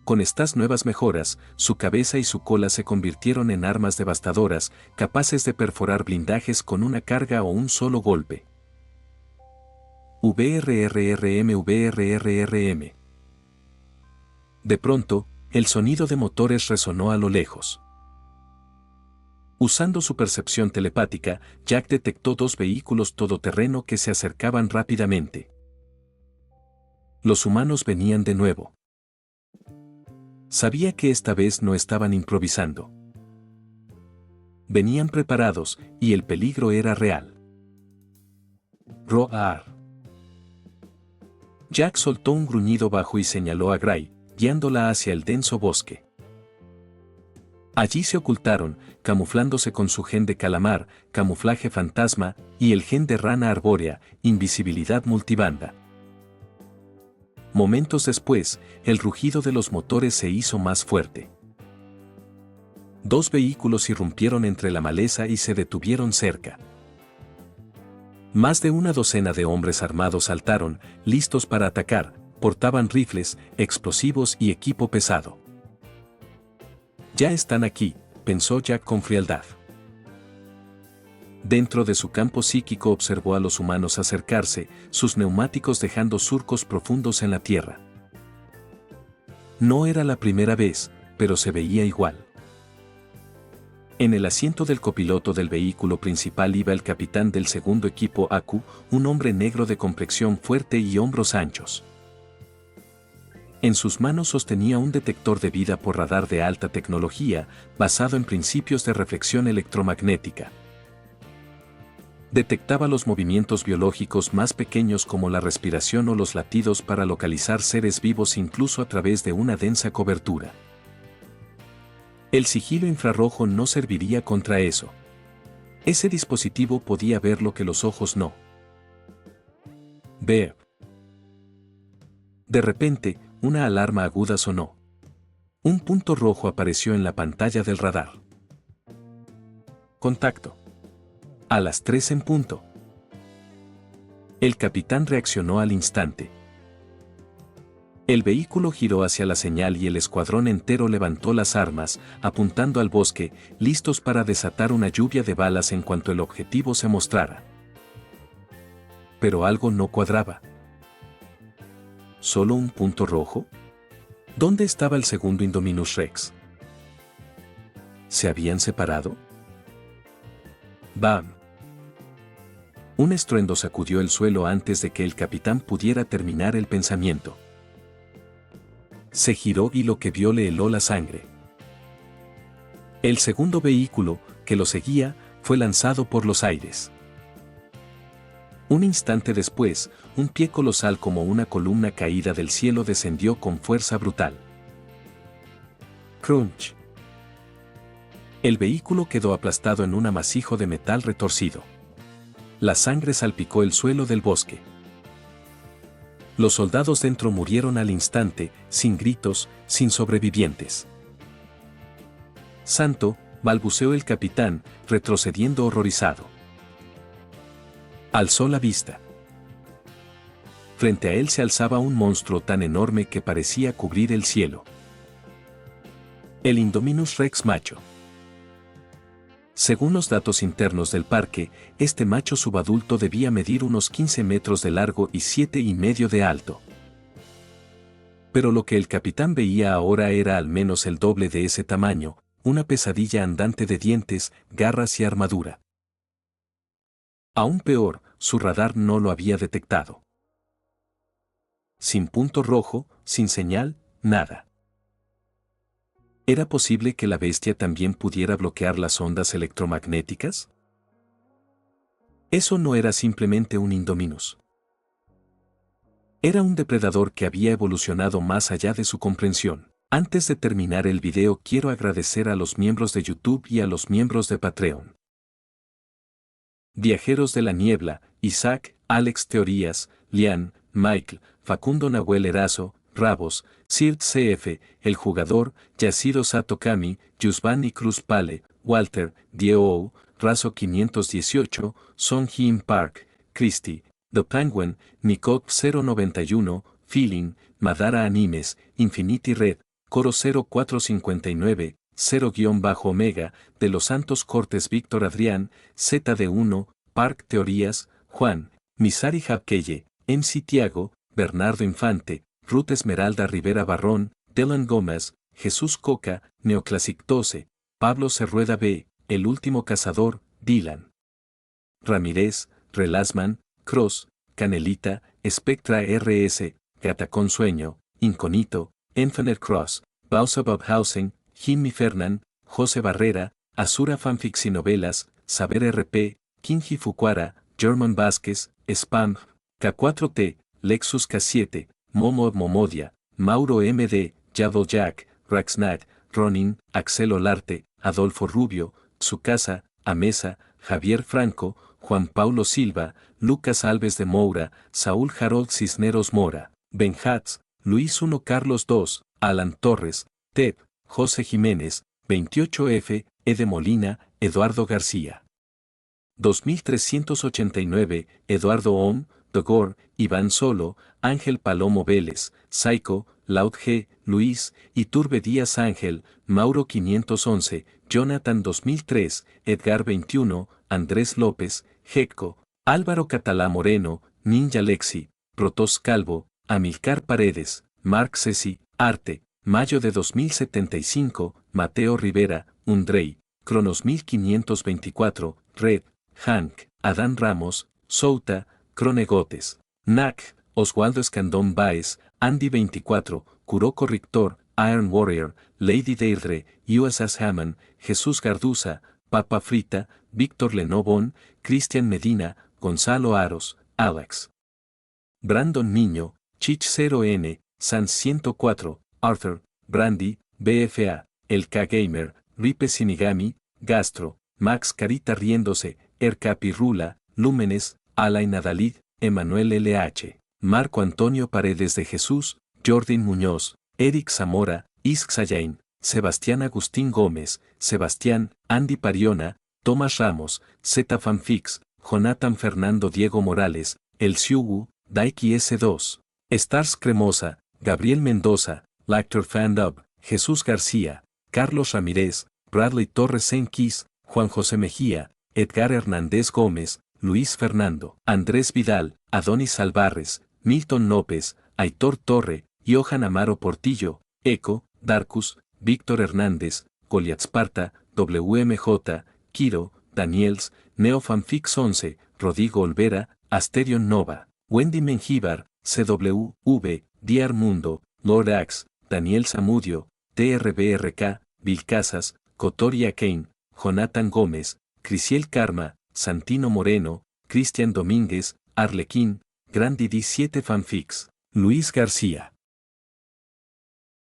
Con estas nuevas mejoras, su cabeza y su cola se convirtieron en armas devastadoras, capaces de perforar blindajes con una carga o un solo golpe. VRRRM. De pronto, el sonido de motores resonó a lo lejos. Usando su percepción telepática, Jack detectó 2 vehículos todoterreno que se acercaban rápidamente. Los humanos venían de nuevo. Sabía que esta vez no estaban improvisando. Venían preparados, y el peligro era real. Roar. Jack soltó un gruñido bajo y señaló a Gray, guiándola hacia el denso bosque. Allí se ocultaron, camuflándose con su gen de calamar, camuflaje fantasma, y el gen de rana arbórea, invisibilidad multibanda. Momentos después, el rugido de los motores se hizo más fuerte. 2 vehículos irrumpieron entre la maleza y se detuvieron cerca. Más de una docena de hombres armados saltaron, listos para atacar, portaban rifles, explosivos y equipo pesado. Ya están aquí, pensó Jack con frialdad. Dentro de su campo psíquico observó a los humanos acercarse, sus neumáticos dejando surcos profundos en la tierra. No era la primera vez, pero se veía igual. En el asiento del copiloto del vehículo principal iba el capitán del segundo equipo Aku, un hombre negro de complexión fuerte y hombros anchos. En sus manos sostenía un detector de vida por radar de alta tecnología, basado en principios de reflexión electromagnética. Detectaba los movimientos biológicos más pequeños como la respiración o los latidos para localizar seres vivos incluso a través de una densa cobertura. El sigilo infrarrojo no serviría contra eso. Ese dispositivo podía ver lo que los ojos no. Ver. De repente, una alarma aguda sonó. Un punto rojo apareció en la pantalla del radar. Contacto. A las 3 en punto. El capitán reaccionó al instante. El vehículo giró hacia la señal y el escuadrón entero levantó las armas, apuntando al bosque, listos para desatar una lluvia de balas en cuanto el objetivo se mostrara. Pero algo no cuadraba. ¿Solo un punto rojo? ¿Dónde estaba el segundo Indominus Rex? ¿Se habían separado? ¡Bam! Un estruendo sacudió el suelo antes de que el capitán pudiera terminar el pensamiento. Se giró y lo que vio le heló la sangre. El segundo vehículo, que lo seguía, fue lanzado por los aires. Un instante después, un pie colosal como una columna caída del cielo descendió con fuerza brutal. Crunch. El vehículo quedó aplastado en un amasijo de metal retorcido. La sangre salpicó el suelo del bosque. Los soldados dentro murieron al instante, sin gritos, sin sobrevivientes. Santo, balbuceó el capitán, retrocediendo horrorizado. Alzó la vista. Frente a él se alzaba un monstruo tan enorme que parecía cubrir el cielo. El Indominus Rex macho. Según los datos internos del parque, este macho subadulto debía medir unos 15 metros de largo y 7,5 de alto. Pero lo que el capitán veía ahora era al menos el doble de ese tamaño, una pesadilla andante de dientes, garras y armadura. Aún peor, su radar no lo había detectado. Sin punto rojo, sin señal, nada. ¿Era posible que la bestia también pudiera bloquear las ondas electromagnéticas? Eso no era simplemente un Indominus. Era un depredador que había evolucionado más allá de su comprensión. Antes de terminar el video quiero agradecer a los miembros de YouTube y a los miembros de Patreon. Viajeros de la Niebla, Isaac, Alex Teorías, Lian, Michael, Facundo Nahuel Erazo, Rabos, Sirt CF, El Jugador, Yasido Sato Kami, Yusban y Cruz Pale, Walter, Dieo, Razo 518, Song Hyun Park, Christie, The Penguin, Nikot 091, Feeling, Madara Animes, Infinity Red, Coro 0459, 0-Omega, de los Santos Cortes Víctor Adrián, ZD1, Park Teorías, Juan, Misari Jabkeye, MC Tiago, Bernardo Infante, Ruth Esmeralda Rivera Barrón, Dylan Gómez, Jesús Coca, Neoclassic 12, Pablo Cerrueda B., El Último Cazador, Dylan Ramírez, Relasman, Cross, Canelita, Spectra RS, Gatacón Sueño, Inconito, Infinite Cross, Bausabab Housing, Jimmy Fernan, José Barrera, Azura Fanfics y Novelas, Saber RP, Kinji Fukuara, German Vázquez, Spam, K4T, Lexus K7, Momo Momodia, Mauro MD, Jado Jack, Raxnat, Ronin, Axel Olarte, Adolfo Rubio, Tsukasa, Amesa, Javier Franco, Juan Paulo Silva, Lucas Alves de Moura, Saúl Harold Cisneros Mora, Ben Hatz, Luis 1 Carlos 2, Alan Torres, Ted, José Jiménez, 28F, Ede Molina, Eduardo García. 2389, Eduardo Ohm, Dogor, Iván Solo, Ángel Palomo Vélez, Psycho, Laud G, Luis, Iturbe Díaz Ángel, Mauro 511, Jonathan 2003, Edgar 21, Andrés López, Jecco, Álvaro Catalá Moreno, Ninja Lexi, Protos Calvo, Amilcar Paredes, Marc Ceci, Arte, Mayo de 2075, Mateo Rivera, Undrey, Cronos 1524, Red, Hank, Adán Ramos, Souta, Cronegotes, Nac, Oswaldo Escandón Baez, Andy 24, Kuroko Rictor, Iron Warrior, Lady Deirdre, USS Hammond, Jesús Garduza, Papa Frita, Víctor Lenobón, Cristian Medina, Gonzalo Aros, Alex. Brandon Niño, Chich 0N, Sans 104, Arthur, Brandy, BFA, El K-Gamer, Ripe Sinigami, Gastro, Max Carita Riéndose, Ercapi Rula, Lúmenes, Alain Adalid, Emanuel LH, Marco Antonio Paredes de Jesús, Jordan Muñoz, Eric Zamora, Isk Sayain, Sebastián Agustín Gómez, Sebastián, Andy Pariona, Tomás Ramos, Z Fanfix, Jonathan Fernando Diego Morales, El Siugu, Daiki S2, Stars Cremosa, Gabriel Mendoza, Lactor Fandub, Jesús García, Carlos Ramírez, Bradley Torres Enquis, Juan José Mejía, Edgar Hernández Gómez, Luis Fernando, Andrés Vidal, Adonis Alvarez, Milton López, Aitor Torre, Johan Amaro Portillo, Eco, Darkus, Víctor Hernández, Goliath Sparta, WMJ, Kiro, Daniels, Neofanfix 11, Rodrigo Olvera, Asterion Nova, Wendy Mengíbar, CWV, Diar Mundo, Lord Axe, Daniel Zamudio, TRBRK, Vilcasas, Cotoria Kane, Jonathan Gómez, Crisiel Karma, Santino Moreno, Cristian Domínguez, Arlequín, Grandi D7 Fanfix, Luis García.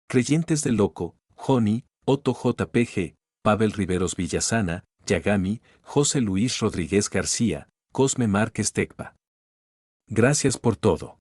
Creyentes del Loco, Joni, Otto JPG, Pavel Riveros Villasana, Yagami, José Luis Rodríguez García, Cosme Márquez Tecpa. Gracias por todo.